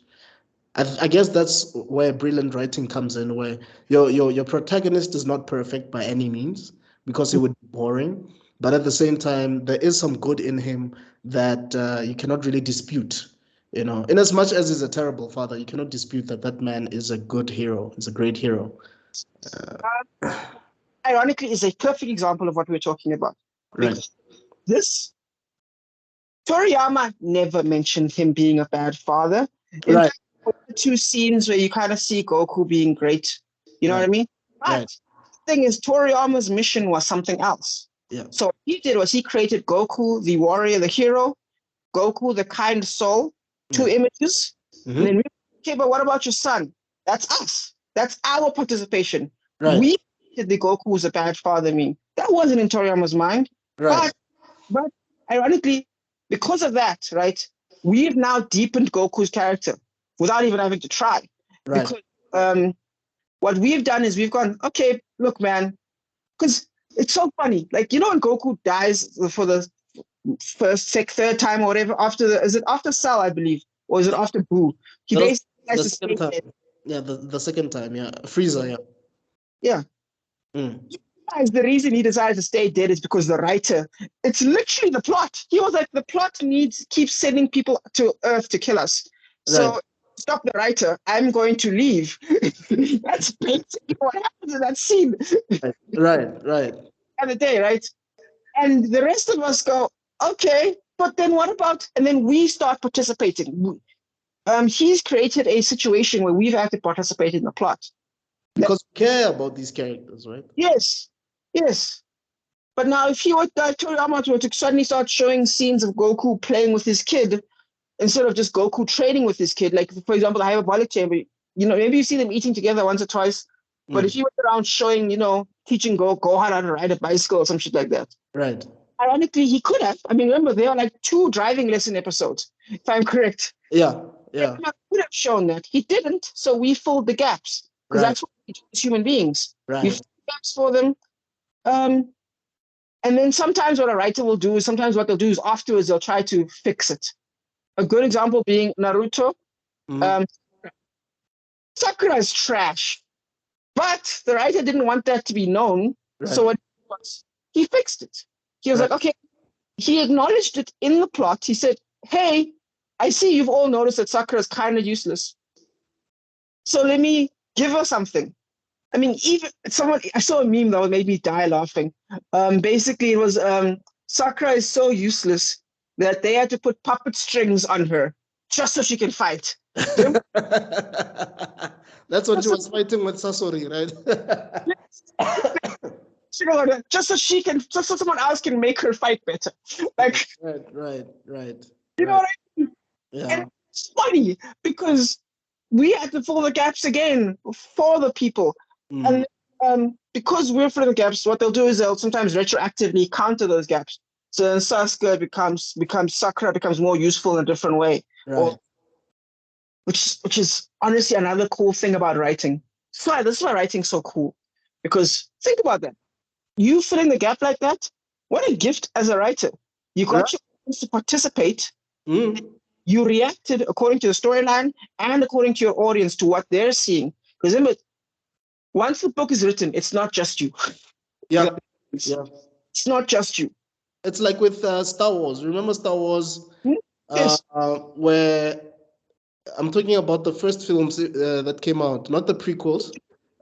I guess that's where brilliant writing comes in, where your protagonist is not perfect by any means because it would be boring, but at the same time, there is some good in him that you cannot really dispute. In as much as he's a terrible father, you cannot dispute that man is a good hero. He's a great hero. Ironically, is a perfect example of what we're talking about. Right. This Toriyama never mentioned him being a bad father. In Right. fact, the two scenes where you kind of see Goku being great, you know what I mean? But Right. the thing is, Toriyama's mission was something else. Yeah. So what he did was he created Goku, the warrior, the hero, Goku, the kind soul, two images. And then, okay, but what about your son? That's us. That's our participation. Right. We did the Goku was a bad father mean. That wasn't in Toriyama's mind. Right. But ironically, because of that, right, we've now deepened Goku's character without even having to try. Right. Because what we've done is we've gone, okay, look, man, because it's so funny. Like, when Goku dies for the third time or whatever, is it after Cell, I believe, or is it after Boo? He basically has to stay dead. Yeah, the second time, yeah. Frieza, yeah. Yeah. The reason he decided to stay dead is because the writer, it's literally the plot. He was like, the plot keeps sending people to Earth to kill us. So stop the writer, I'm going to leave. That's basically what happens in that scene. Right. And the day, right? And the rest of us go, okay, but then what about, and then we start participating. He's created a situation where we've had to participate in the plot. Because we care about these characters, right? Yes. But now if Toriyama were to suddenly start showing scenes of Goku playing with his kid, instead of just Goku training with his kid, like, for example, I have a bullet chamber, maybe you see them eating together once or twice, but if he went around showing, teaching Gohan how to ride a bicycle or some shit like that. Right. Ironically, he could have. I mean, remember, there are like 2 driving lesson episodes, if I'm correct. Yeah. He could have shown that. He didn't, so we filled the gaps. Because that's what we do as human beings. Right. We fill the gaps for them. And then sometimes what a writer will do is sometimes what they'll do is afterwards they'll try to fix it. A good example being Naruto. Sakura is trash. But the writer didn't want that to be known. Right. So what he fixed it. He was like, okay, he acknowledged it in the plot. He said, hey, I see you've all noticed that Sakura is kind of useless. So let me give her something. I mean, I saw a meme that made me die laughing. Basically, it was Sakura is so useless that they had to put puppet strings on her just so she can fight. That's what she was fighting with Sasori, right? Just so someone else can make her fight better. Like, right. You know what I mean? Yeah. And it's funny because we had to fill the gaps again for the people. And because we're filling the gaps, what they'll do is they'll sometimes retroactively counter those gaps. So then Sasuke becomes Sakura becomes more useful in a different way. Right. Which is honestly another cool thing about writing. So this is why writing's so cool. Because think about that. You filling the gap like that, what a gift as a writer. You got your wants to participate, Mm. you reacted according to the storyline and according to your audience to what they're seeing. Because remember, once the book is written, it's not just you. Yeah. Yeah. It's not just you. It's like with Star Wars. Remember Star Wars, Yes. where I'm talking about the first films that came out, not the prequels,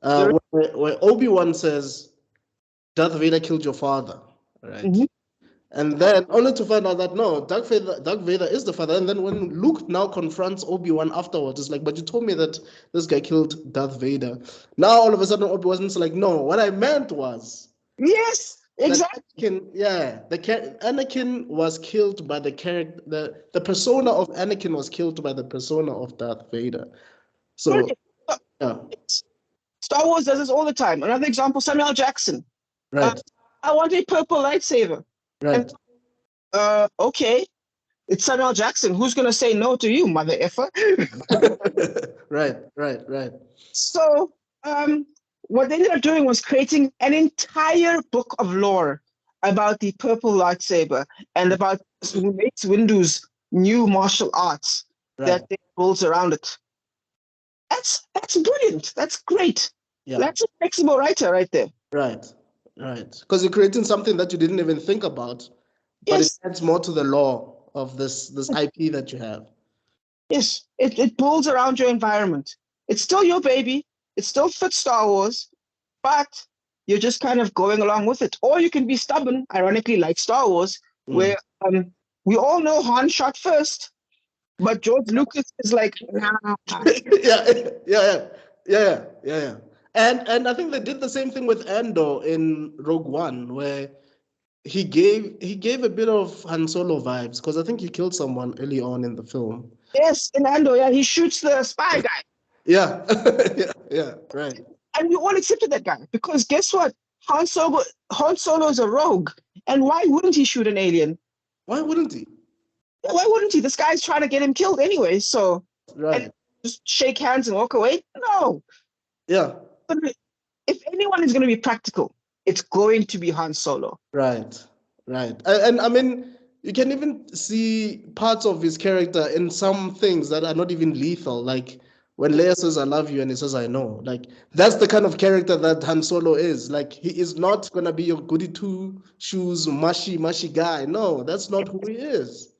where Obi-Wan says, Darth Vader killed your father, right? Mhm. And then only to find out that no, Darth Vader is the father. And then when Luke now confronts Obi-Wan afterwards, it's like, but you told me that this guy killed Darth Vader. Now all of a sudden Obi-Wan's like, no, what I meant was Yes, that exactly. Anakin was killed by the character, the persona of Anakin was killed by the persona of Darth Vader. So yeah, Star Wars does this all the time. Another example, Samuel Jackson. right, I want a purple lightsaber. right. And, okay, it's Samuel Jackson. Who's going to say no to you, mother effer? Right. So what they ended up doing was creating an entire book of lore about the purple lightsaber and about Mace Windu's new martial arts that they built around it. That's brilliant. That's great. Yeah. That's a flexible writer right there. Right. Because you're creating something that you didn't even think about, but Yes. it adds more to the lore of this IP that you have. Yes, it builds around your environment. It's still your baby. It still fits Star Wars, but you're just kind of going along with it. Or you can be stubborn, ironically, like Star Wars, where we all know Han shot first, but George Lucas is like, nah. Yeah. And I think they did the same thing with Andor in Rogue One, where he gave a bit of Han Solo vibes, because I think he killed someone early on in the film. Yes, in Andor, yeah, he shoots the spy guy. Yeah, yeah, right. And we all accepted that guy, because guess what? Han Solo is a rogue, and why wouldn't he shoot an alien? Why wouldn't he? Why wouldn't he? This guy's trying to get him killed anyway, so Right. just shake hands and walk away? No. Yeah. If anyone is going to be practical, it's going to be Han Solo. Right. And I mean, you can even see parts of his character in some things that are not even lethal, like when Leia says "I love you" and he says "I know." Like that's the kind of character that Han Solo is. Like he is not gonna be your goody two shoes mushy guy. No, that's not who he is.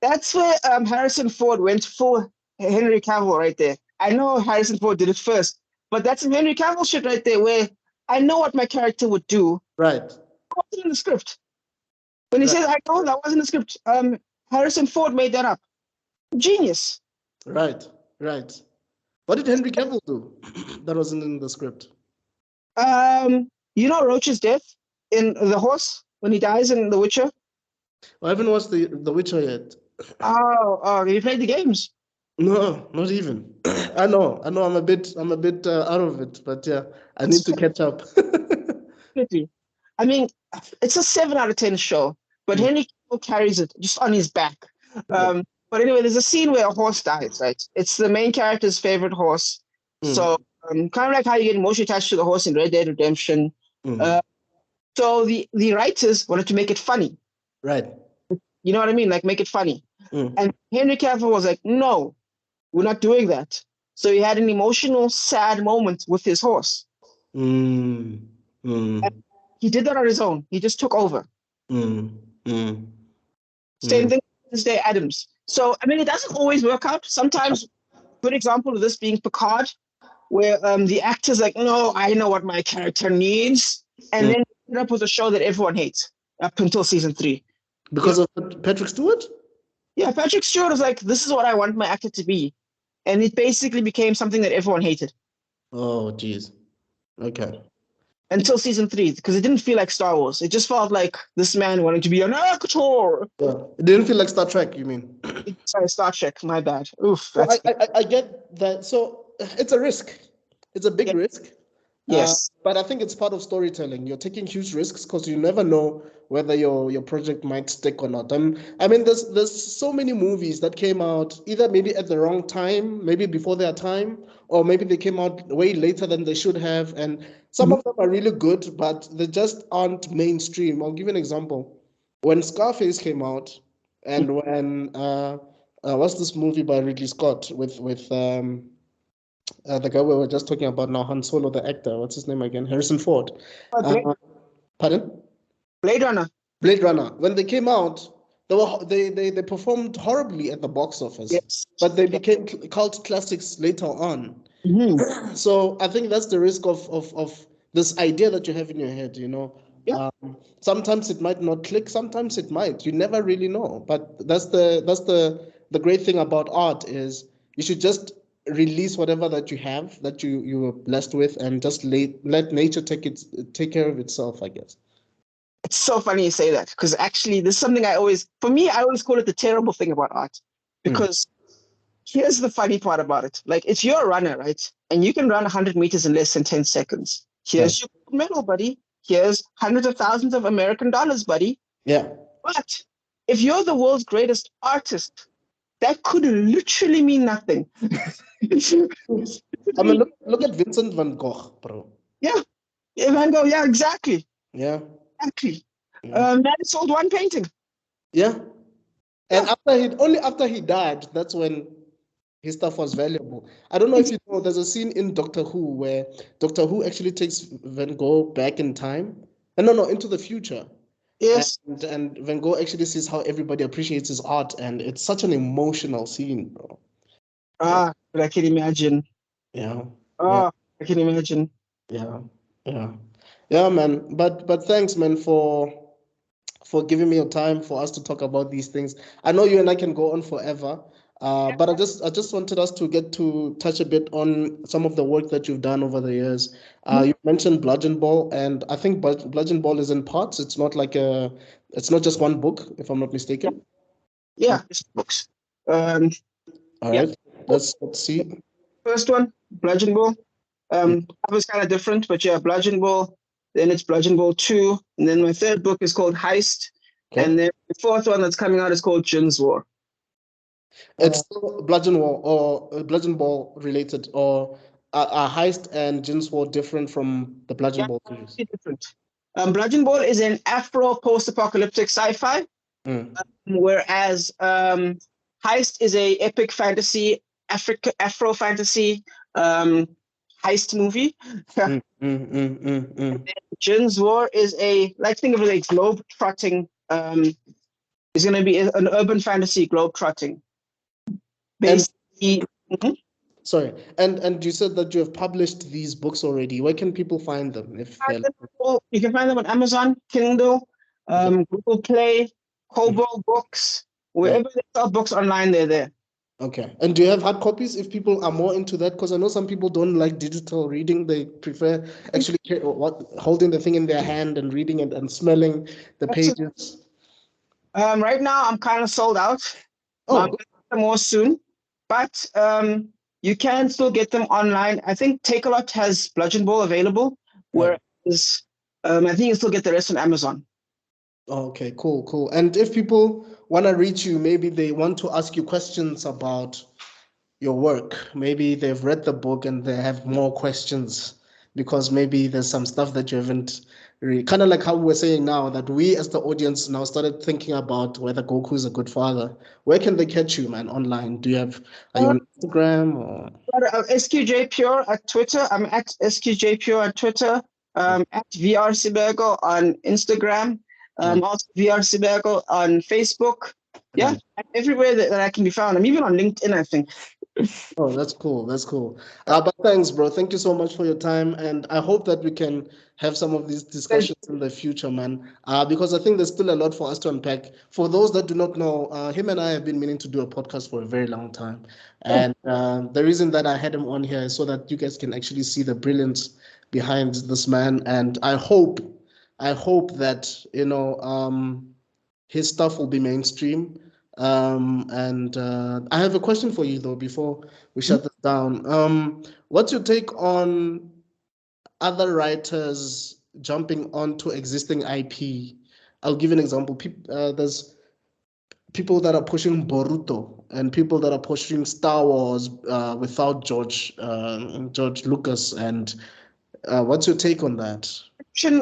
That's where Harrison Ford went full Henry Cavill right there. I know Harrison Ford did it first, but that's some Henry Cavill shit right there, where I know what my character would do. Right. That wasn't in the script. When he says "I know," that wasn't in the script. Harrison Ford made that up. Genius. Right. What did Henry Cavill do that wasn't in the script? You know Roach's death in The Horse when he dies in The Witcher? I haven't watched the Witcher yet. Oh, you played the games? No, not even. I know. I'm a bit out of it, but yeah, I need to catch up. I mean, it's a 7 out of 10 show, but Henry Cavill carries it just on his back. But anyway, there's a scene where a horse dies, right? It's the main character's favorite horse. So kind of like how you get emotionally attached to the horse in Red Dead Redemption. So the writers wanted to make it funny. Right. You know what I mean? Like make it funny. And Henry Cavill was like, no, we're not doing that. So he had an emotional, sad moment with his horse. And he did that on his own. He just took over. Same thing with Wednesday Adams. So, I mean, it doesn't always work out. Sometimes, good example of this being Picard, where the actor's like, no, I know what my character needs. And then end up with a show that everyone hates up until season 3. Because of Patrick Stewart? Yeah, Patrick Stewart was like, this is what I want my actor to be. And it basically became something that everyone hated. Oh, geez. Okay. Until season 3, because it didn't feel like Star Wars. It just felt like this man wanted to be an actor. Yeah. It didn't feel like Star Trek, you mean? Sorry, Star Trek, my bad. Oof. So I get that. So it's a risk. It's a big risk. Yes. But I think it's part of storytelling. You're taking huge risks because you never know whether your project might stick or not. I mean, there's so many movies that came out either maybe at the wrong time, maybe before their time, or maybe they came out way later than they should have. And some of them are really good, but they just aren't mainstream. I'll give you an example. When Scarface came out, And when what's this movie by Ridley Scott with the guy we were just talking about now, Han Solo, the actor. What's his name again? Harrison Ford. Pardon? Blade Runner. Blade Runner. When they came out, they performed horribly at the box office, Yes. but they became cult classics later on. Mm-hmm. So I think that's the risk of this idea that you have in your head, you know. Yeah. Sometimes it might not click, sometimes it might. You never really know. But that's the great thing about art is you should just release whatever that you have that you were blessed with and just let nature take care of itself, I guess. It's so funny you say that because actually, this is something I always call it the terrible thing about art. Because here's the funny part about it. Like, if you're a runner, right, and you can run 100 meters in less than 10 seconds, here's your medal, buddy. Here's hundreds of thousands of American dollars, buddy. Yeah. But if you're the world's greatest artist, that could literally mean nothing. I mean, look at Vincent van Gogh, bro. Yeah, Van Gogh. Yeah, exactly. Yeah. Exactly. Yeah. Man sold one painting. Yeah. And after he died, that's when his stuff was valuable. I don't know if you know, there's a scene in Doctor Who where Doctor Who actually takes Van Gogh back in time. No, into the future. Yes. And Van Gogh actually sees how everybody appreciates his art, and it's such an emotional scene, bro. But I can imagine. Yeah. I can imagine. Yeah, man. But thanks, man, for giving me your time for us to talk about these things. I know you and I can go on forever, but I just wanted us to get to touch a bit on some of the work that you've done over the years. You mentioned Bludgeon Ball, and I think Bludgeon Ball is in parts. It's not just one book, if I'm not mistaken. Yeah, it's books. All right, let's see. First one, Bludgeon Ball. That was kind of different, but yeah, Bludgeon Ball. Then it's Bludgeon Ball 2. And then my third book is called Heist. Okay. And then the fourth one that's coming out is called Jin's War. It's still Bludgeon War or Bludgeon Ball related, or are Heist and Jin's War different from the Bludgeon Ball series? Different. Bludgeon Ball is an Afro post-apocalyptic sci-fi, whereas Heist is a epic fantasy, Afro fantasy heist movie. Jin's War is think of it as globe trotting. It's going to be an urban fantasy globe trotting. Basically. Sorry, and you said that you have published these books already. Where can people find them? You can find them on Amazon, Kindle, Google Play, Kobo Books, wherever they sell books online, they're there. Okay. And do you have hard copies if people are more into that? Because I know some people don't like digital reading. They prefer actually holding the thing in their hand and reading it and smelling the pages. Right now, I'm kind of sold out. I'm going to get them more soon. But you can still get them online. I think Take-A-Lot has Bludgeon Ball available, whereas I think you can still get the rest on Amazon. Okay, cool. And if people want to reach you, maybe they want to ask you questions about your work. Maybe they've read the book and they have more questions because maybe there's some stuff that you haven't really, kind of like how we're saying now that we as the audience now started thinking about whether Goku is a good father. Where can they catch you, man, online? Are you on Instagram or? SQJ Pure at Twitter. I'm at SQJ Pure at Twitter. At VR SIBEKO on Instagram. Also VR SIBEKO on Facebook. Yeah, everywhere that I can be found. I'm even on LinkedIn, I think. Oh, that's cool. But thanks, bro. Thank you so much for your time. And I hope that we can have some of these discussions in the future, man. Because I think there's still a lot for us to unpack. For those that do not know, him and I have been meaning to do a podcast for a very long time. And the reason that I had him on here is so that you guys can actually see the brilliance behind this man. And I hope that, his stuff will be mainstream. And I have a question for you though before we shut this down. What's your take on other writers jumping onto existing IP? I'll give you an example. There's people that are pushing Boruto and people that are pushing Star Wars without George Lucas. And what's your take on that?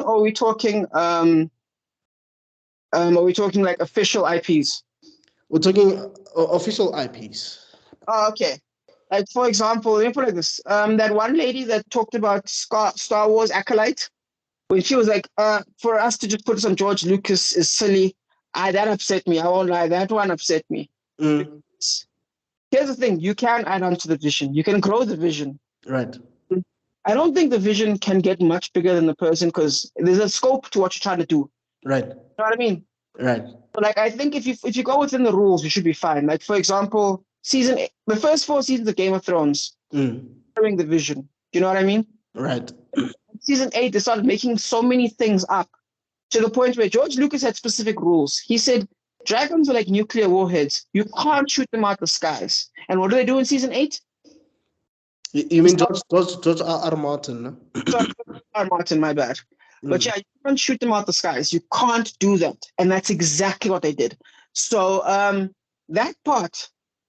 Or are we talking like official IPs? We're talking official IPs. Oh, okay. Like for example, let me put it like this. That one lady that talked about Star Wars Acolyte, when she was like, for us to just put this on George Lucas is silly. That upset me. I won't lie. That one upset me. Mm. Here's the thing. You can add on to the vision. You can grow the vision. Right. I don't think the vision can get much bigger than the person because there's a scope to what you're trying to do. Right. You know what I mean? Right. But like, I think if you go within the rules, you should be fine. Like, for example, the first 4 seasons of Game of Thrones, following the vision. You know what I mean? Right. Season 8, they started making so many things up to the point where George Lucas had specific rules. He said, dragons are like nuclear warheads. You can't shoot them out the skies. And what do they do in season 8? You mean George R. Martin? No? Sorry, R. Martin, my bad. But yeah, you can't shoot them out the skies. You can't do that. And that's exactly what they did. So that part,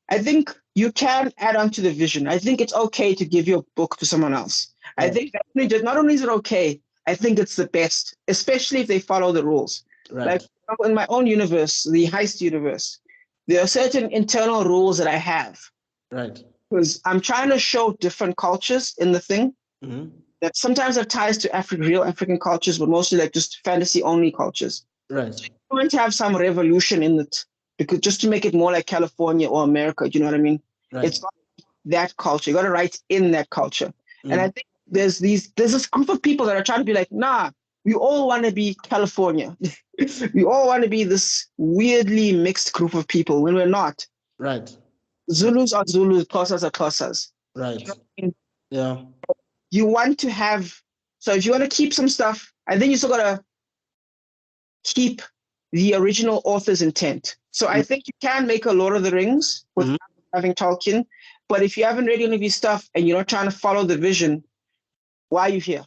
I think you can add on to the vision. I think it's okay to give your book to someone else. I think that not only is it okay, I think it's the best, especially if they follow the rules. Right. Like in my own universe, the Heist universe, there are certain internal rules that I have. Right. Because I'm trying to show different cultures in the thing. That sometimes have ties to real African cultures, but mostly like just fantasy-only cultures. Right. So you want to have some revolution in it, because just to make it more like California or America, do you know what I mean? Right. It's got that culture. You got to write in that culture. And I think there's this group of people that are trying to be like, nah, we all want to be California. We all want to be this weirdly mixed group of people when we're not. Right. Zulus are Zulus, Xhosas are Xhosas. Right. You know what I mean? Yeah. You want to have, so if you want to keep some stuff, I think you still got to keep the original author's intent. So I think you can make a Lord of the Rings without having Tolkien, but if you haven't read any of his stuff and you're not trying to follow the vision, why are you here?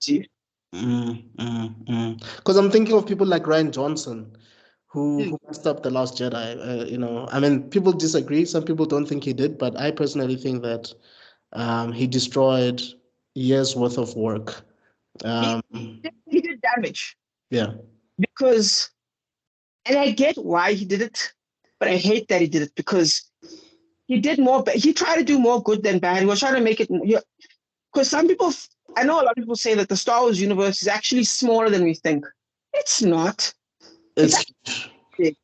See? Because I'm thinking of people like Ryan Johnson, who messed up The Last Jedi. You know, I mean, people disagree. Some people don't think he did, but I personally think that he destroyed years worth of work. He did damage. Yeah. Because, and I get why he did it, but I hate that he did it because he did more. He tried to do more good than bad. He was trying to make it. Because some people, I know a lot of people say that the Star Wars universe is actually smaller than we think. It's not. It's huge.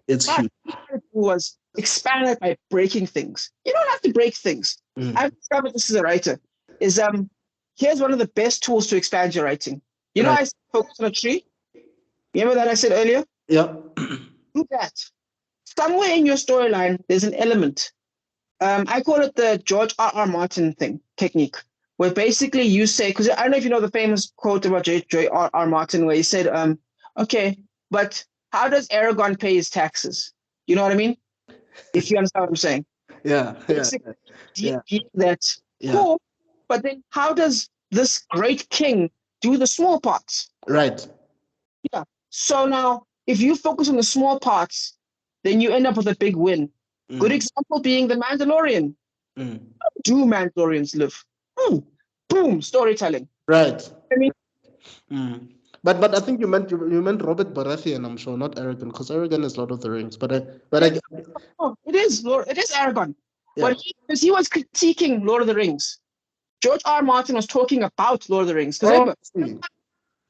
It's huge. What was expand it by breaking things. You don't have to break things. I've discovered this as a writer. Here's one of the best tools to expand your writing. You know, I focus on a tree. Remember that I said earlier? Yeah. Do that. Somewhere in your storyline, there's an element. I call it the George R. Martin technique, where basically you say, because I don't know if you know the famous quote about George R. Martin, where he said, okay, but how does Aragorn pay his taxes? You know what I mean? If you understand what I'm saying. Yeah. That's cool. But then how does this great king do the small parts? Right. Yeah. So now, if you focus on the small parts, then you end up with a big win. Good example being the Mandalorian. How do Mandalorians live? Boom, storytelling. Right. I mean, but I think you meant Robert Baratheon, I'm sure, not Aragorn, because Aragorn is Lord of the Rings. But it is Aragorn. Yeah. But he was critiquing Lord of the Rings. George R. Martin was talking about Lord of the Rings. Because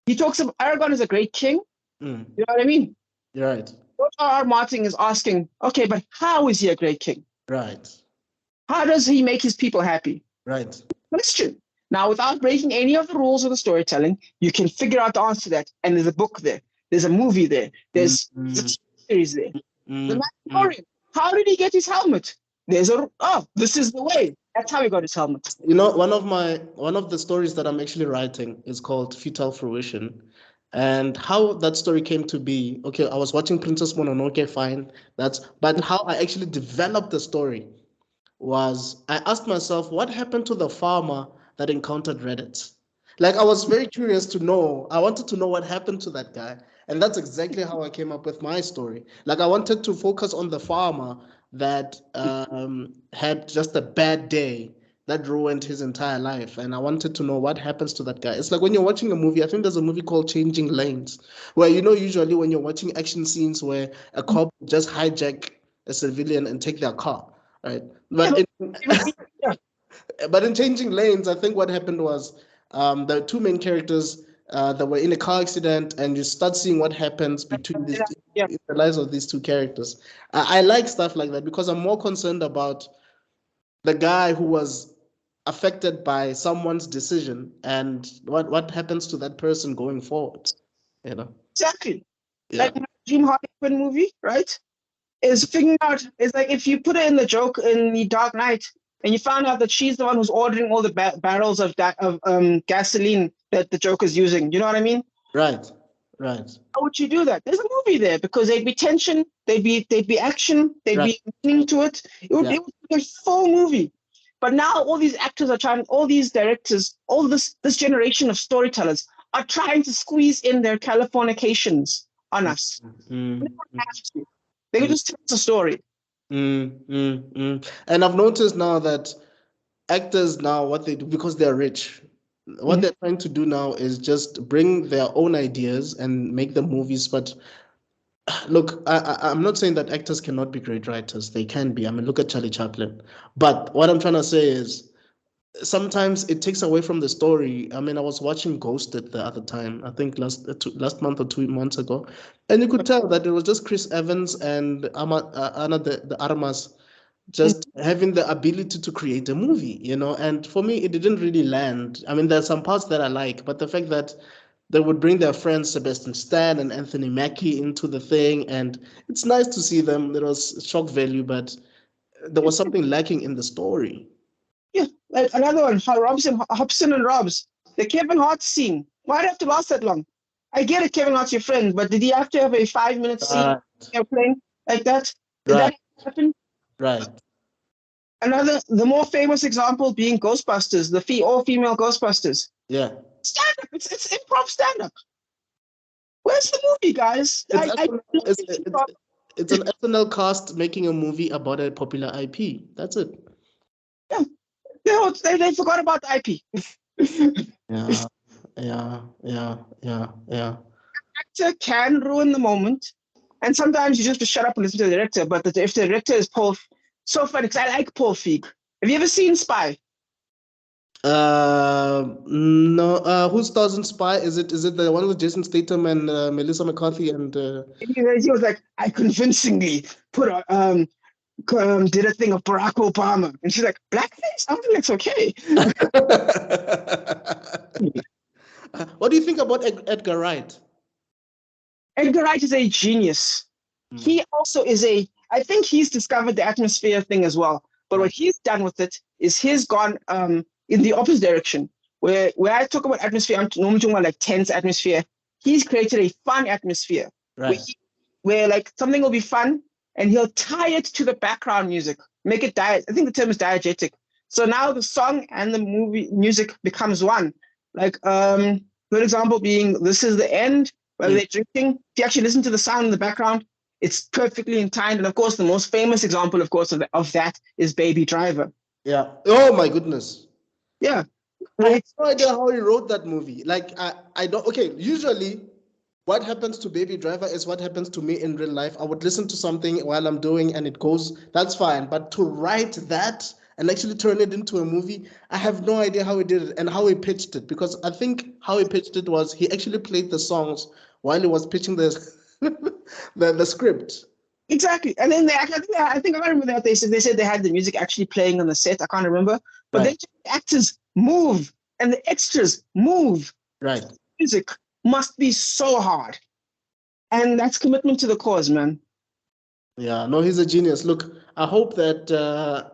he talks about Aragorn is a great king. You know what I mean? You're right. George R. Martin is asking, okay, but how is he a great king? Right. How does he make his people happy? Right. Question. Now, without breaking any of the rules of the storytelling, you can figure out the answer to that. And there's a book there. There's a movie there. There's a series there. The Mandalorian. How did he get his helmet? This is the way. That's how he got his helmet. You know, one of the stories that I'm actually writing is called Fetal Fruition. And how that story came to be, okay, I was watching Princess Mononoke, fine. But how I actually developed the story was I asked myself, what happened to the farmer that encountered rabbits? Like, I was very curious to know. I wanted to know what happened to that guy. And that's exactly how I came up with my story. Like, I wanted to focus on the farmer that had just a bad day, that ruined his entire life. And I wanted to know what happens to that guy. It's like when you're watching a movie, I think there's a movie called Changing Lanes, where, usually when you're watching action scenes where a cop just hijack a civilian and take their car, right? But in Changing Lanes, I think what happened was the two main characters that were in a car accident, and you start seeing what happens between these in the lives of these two characters. I like stuff like that because I'm more concerned about the guy who was affected by someone's decision and what happens to that person going forward. Exactly. Yeah. Like my dream Harley Quinn movie, right? Is figuring out, it's like if you put it in the joke in the Dark Knight and you found out that she's the one who's ordering all the barrels of gasoline that the Joker's using. You know what I mean? Right. How would you do that? There's a movie there because there'd be tension, there'd be action, there'd be meaning to it. It would be a full movie. But now all these actors are trying, all these directors, all this generation of storytellers are trying to squeeze in their Californications on us. They don't have to. They can just tell us a story. And I've noticed now that actors now, what they do, because they're rich, what they're trying to do now is just bring their own ideas and make the movies. But look, I'm not saying that actors cannot be great writers. They can be. I mean, look at Charlie Chaplin. But what I'm trying to say is sometimes it takes away from the story. I mean, I was watching Ghosted the other time, I think last month or 2 months ago, and you could tell that it was just Chris Evans and Anna the Armas just having the ability to create a movie, and for me, it didn't really land. I mean, there's some parts that I like, but the fact that they would bring their friends Sebastian Stan and Anthony Mackie into the thing, and it's nice to see them. There was shock value, but there was something lacking in the story. Yeah, like another one, Hobson and Robs, the Kevin Hart scene. Why'd it have to last that long? I get it, Kevin Hart's your friend, but did he have to have a 5-minute scene airplane like that? Did that happen? Right. The more famous example being Ghostbusters, the all-female Ghostbusters. Yeah. Stand-up, it's improv stand-up. Where's the movie, guys? It's an SNL cast making a movie about a popular IP. That's it. Yeah, they forgot about the IP. Yeah. Actor can ruin the moment, and sometimes you just have to shut up and listen to the director. But if the director is so funny, because I like Paul Feig. Have you ever seen Spy? No. Who stars in Spy? Is it the one with Jason Statham and Melissa McCarthy and? He was like, I convincingly did a thing of Barack Obama, and she's like, blackface? I don't think it's okay. What do you think about Edgar Wright? Edgar Wright is a genius. He also is I think he's discovered the atmosphere thing as well. But what he's done with it is he's gone in the opposite direction. Where I talk about atmosphere, I'm normally talking about like tense atmosphere. He's created a fun atmosphere. Right. Where like something will be fun, and he'll tie it to the background music, make it I think the term is diegetic. So now the song and the movie music becomes one. Like, good example being This Is the End, where they're drinking. If you actually listen to the sound in the background, it's perfectly in time. And of course, the most famous example, of course, of that is Baby Driver. Yeah. Oh my goodness. Yeah. I have no idea how he wrote that movie. Like, I don't. Okay, usually what happens to Baby Driver is what happens to me in real life. I would listen to something while I'm doing and it goes, that's fine. But to write that and actually turn it into a movie, I have no idea how he did it and how he pitched it. Because I think how he pitched it was he actually played the songs while he was pitching the script. Exactly. And then I think I remember that they said they had the music actually playing on the set. I can't remember. But then the actors move and the extras move. Right. The music must be so hard. And that's commitment to the cause, man. Yeah, no, he's a genius. Look, I hope that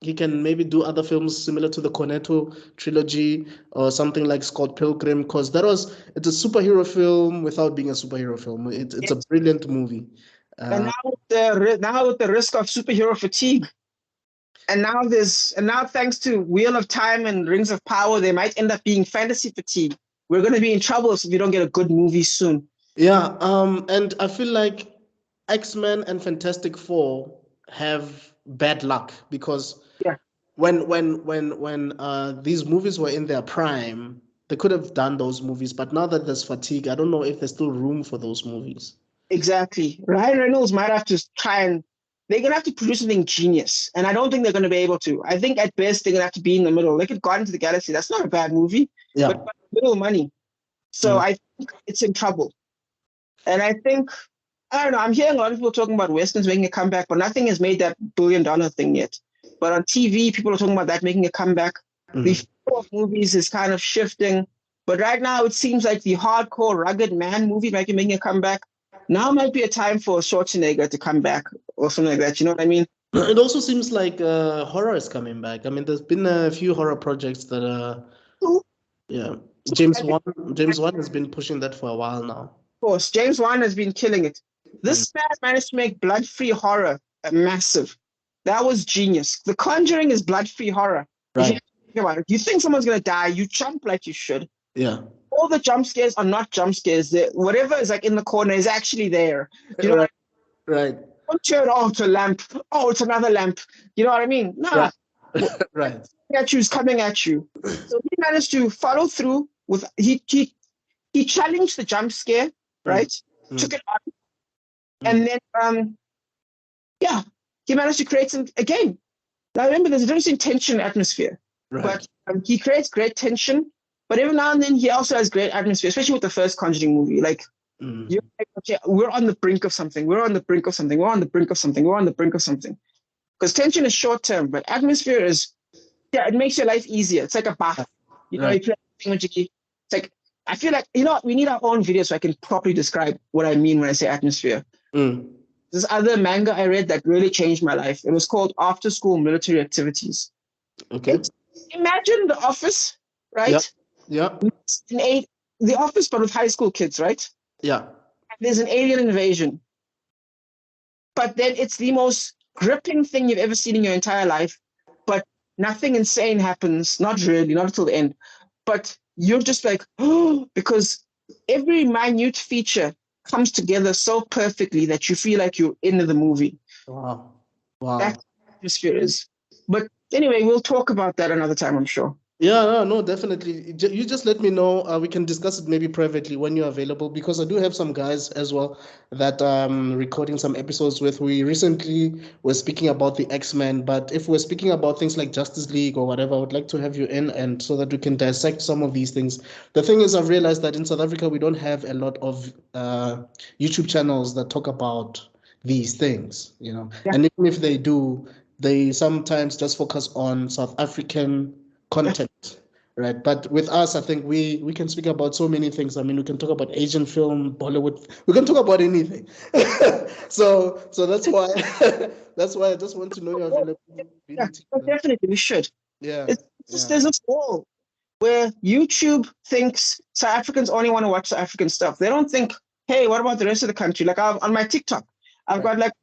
he can maybe do other films similar to the Cornetto trilogy or something like Scott Pilgrim, because it's a superhero film without being a superhero film. It's a brilliant movie. And now with the risk of superhero fatigue, and now thanks to Wheel of Time and Rings of Power, they might end up being fantasy fatigue. We're going to be in trouble if we don't get a good movie soon. Yeah, and I feel like X-Men and Fantastic Four have bad luck because when these movies were in their prime, they could have done those movies. But now that there's fatigue, I don't know if there's still room for those movies. Exactly. Ryan Reynolds might have to try and they're gonna have to produce something genius, and I don't think they're gonna be able to. I think at best they're gonna have to be in the middle. Look at Guardians of the Galaxy. That's not a bad movie, Yeah. but little money. So I think it's in trouble. And I think I don't know. I'm hearing a lot of people talking about westerns making a comeback, but nothing has made that billion-dollar thing yet. But on TV, people are talking about that making a comeback. The flow of movies is kind of shifting, but right now it seems like the hardcore, rugged man movie making a comeback. Now might be a time for Schwarzenegger to come back or something like that. You know what I mean? It also seems like horror is coming back. I mean, there's been a few horror projects that yeah. James Wan has been pushing that for a while now. Of course, James Wan has been killing it. This man managed to make blood-free horror massive. That was genius. The Conjuring is blood-free horror. Right. You think someone's gonna die, you jump like you should. Yeah. All the jump scares are not jump scares. Whatever is like in the corner is actually there. You know, right. Don't turn, oh, it's a lamp. Oh, it's another lamp. You know what I mean? No. Right. At you is coming at you. So he managed to follow through with he challenged the jump scare, right? Took it on. And then he managed to create a game. Now remember, there's a difference in tension and atmosphere. Right. But he creates great tension, but every now and then he also has great atmosphere, especially with the first Conjuring movie. Like you're like, okay, we're on the brink of something. We're on the brink of something. We're on the brink of something. We're on the brink of something. Because tension is short term, but atmosphere is it makes your life easier. It's like a bath. You know, it's like I feel like we need our own video so I can properly describe what I mean when I say atmosphere. This other manga I read that really changed my life. It was called After School Military Activities. Okay. Imagine The Office, right? Yeah. The Office, but with high school kids, right? Yeah. And there's an alien invasion. But then it's the most gripping thing you've ever seen in your entire life. But nothing insane happens. Not really, not until the end. But you're just like, oh, because every minute feature comes together so perfectly that you feel like you're in the movie. Wow. That's what atmosphere is. But anyway, we'll talk about that another time, I'm sure. Yeah, no, definitely. You just let me know. We can discuss it maybe privately when you're available, because I do have some guys as well that recording some episodes with. We recently were speaking about the X-Men, but if we're speaking about things like Justice League or whatever, I would like to have you in, and so that we can dissect some of these things. The thing is, I've realized that in South Africa, we don't have a lot of YouTube channels that talk about these things, and even if they do, they sometimes just focus on South African content, right? But with us, I think we can speak about so many things. I mean, we can talk about Asian film, Bollywood. We can talk about anything. so that's why I just want to know your availability. Yeah, definitely, we should. Yeah. There's a wall where YouTube thinks South Africans only want to watch South African stuff. They don't think, hey, what about the rest of the country? Like on my TikTok, I've got like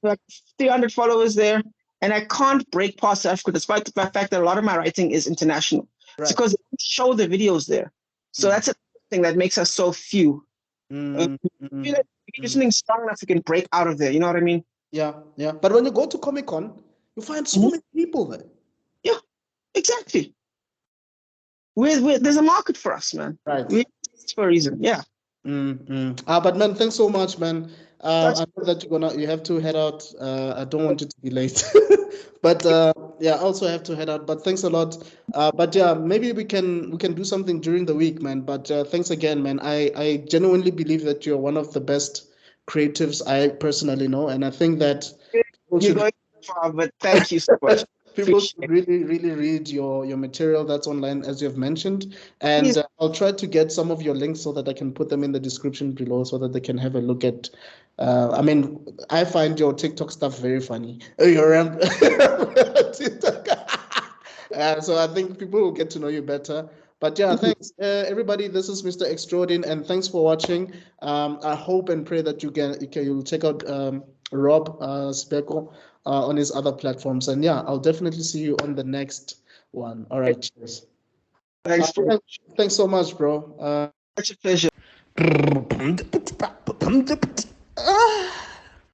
300 followers there. And I can't break past South Africa, despite the fact that a lot of my writing is international. Right. It's because they don't show the videos there. So that's a thing that makes us so few. I feel like if something strong enough, you can break out of there. You know what I mean? Yeah. But when you go to Comic-Con, you find so many people there. Yeah, exactly. There's a market for us, man. Right. It's for a reason. Yeah. But man, thanks so much, man. I know that you have to head out. I don't want you to be late, but I also have to head out. But thanks a lot. But yeah, maybe we can do something during the week, man. But thanks again, man. I genuinely believe that you're one of the best creatives I personally know, and I think that you're going far, but thank you so much. People should really, really read your material that's online, as you have mentioned. And I'll try to get some of your links so that I can put them in the description below so that they can have a look at. I mean, I find your TikTok stuff very funny. TikTok. So I think people will get to know you better. But yeah, thanks, everybody. This is Mr. Extrodin, and thanks for watching. I hope and pray that you'll check out Rob SIBEKO on his other platforms. And yeah, I'll definitely see you on the next one. All right, cheers. Thanks, bro. Thanks so much, bro. Such a pleasure.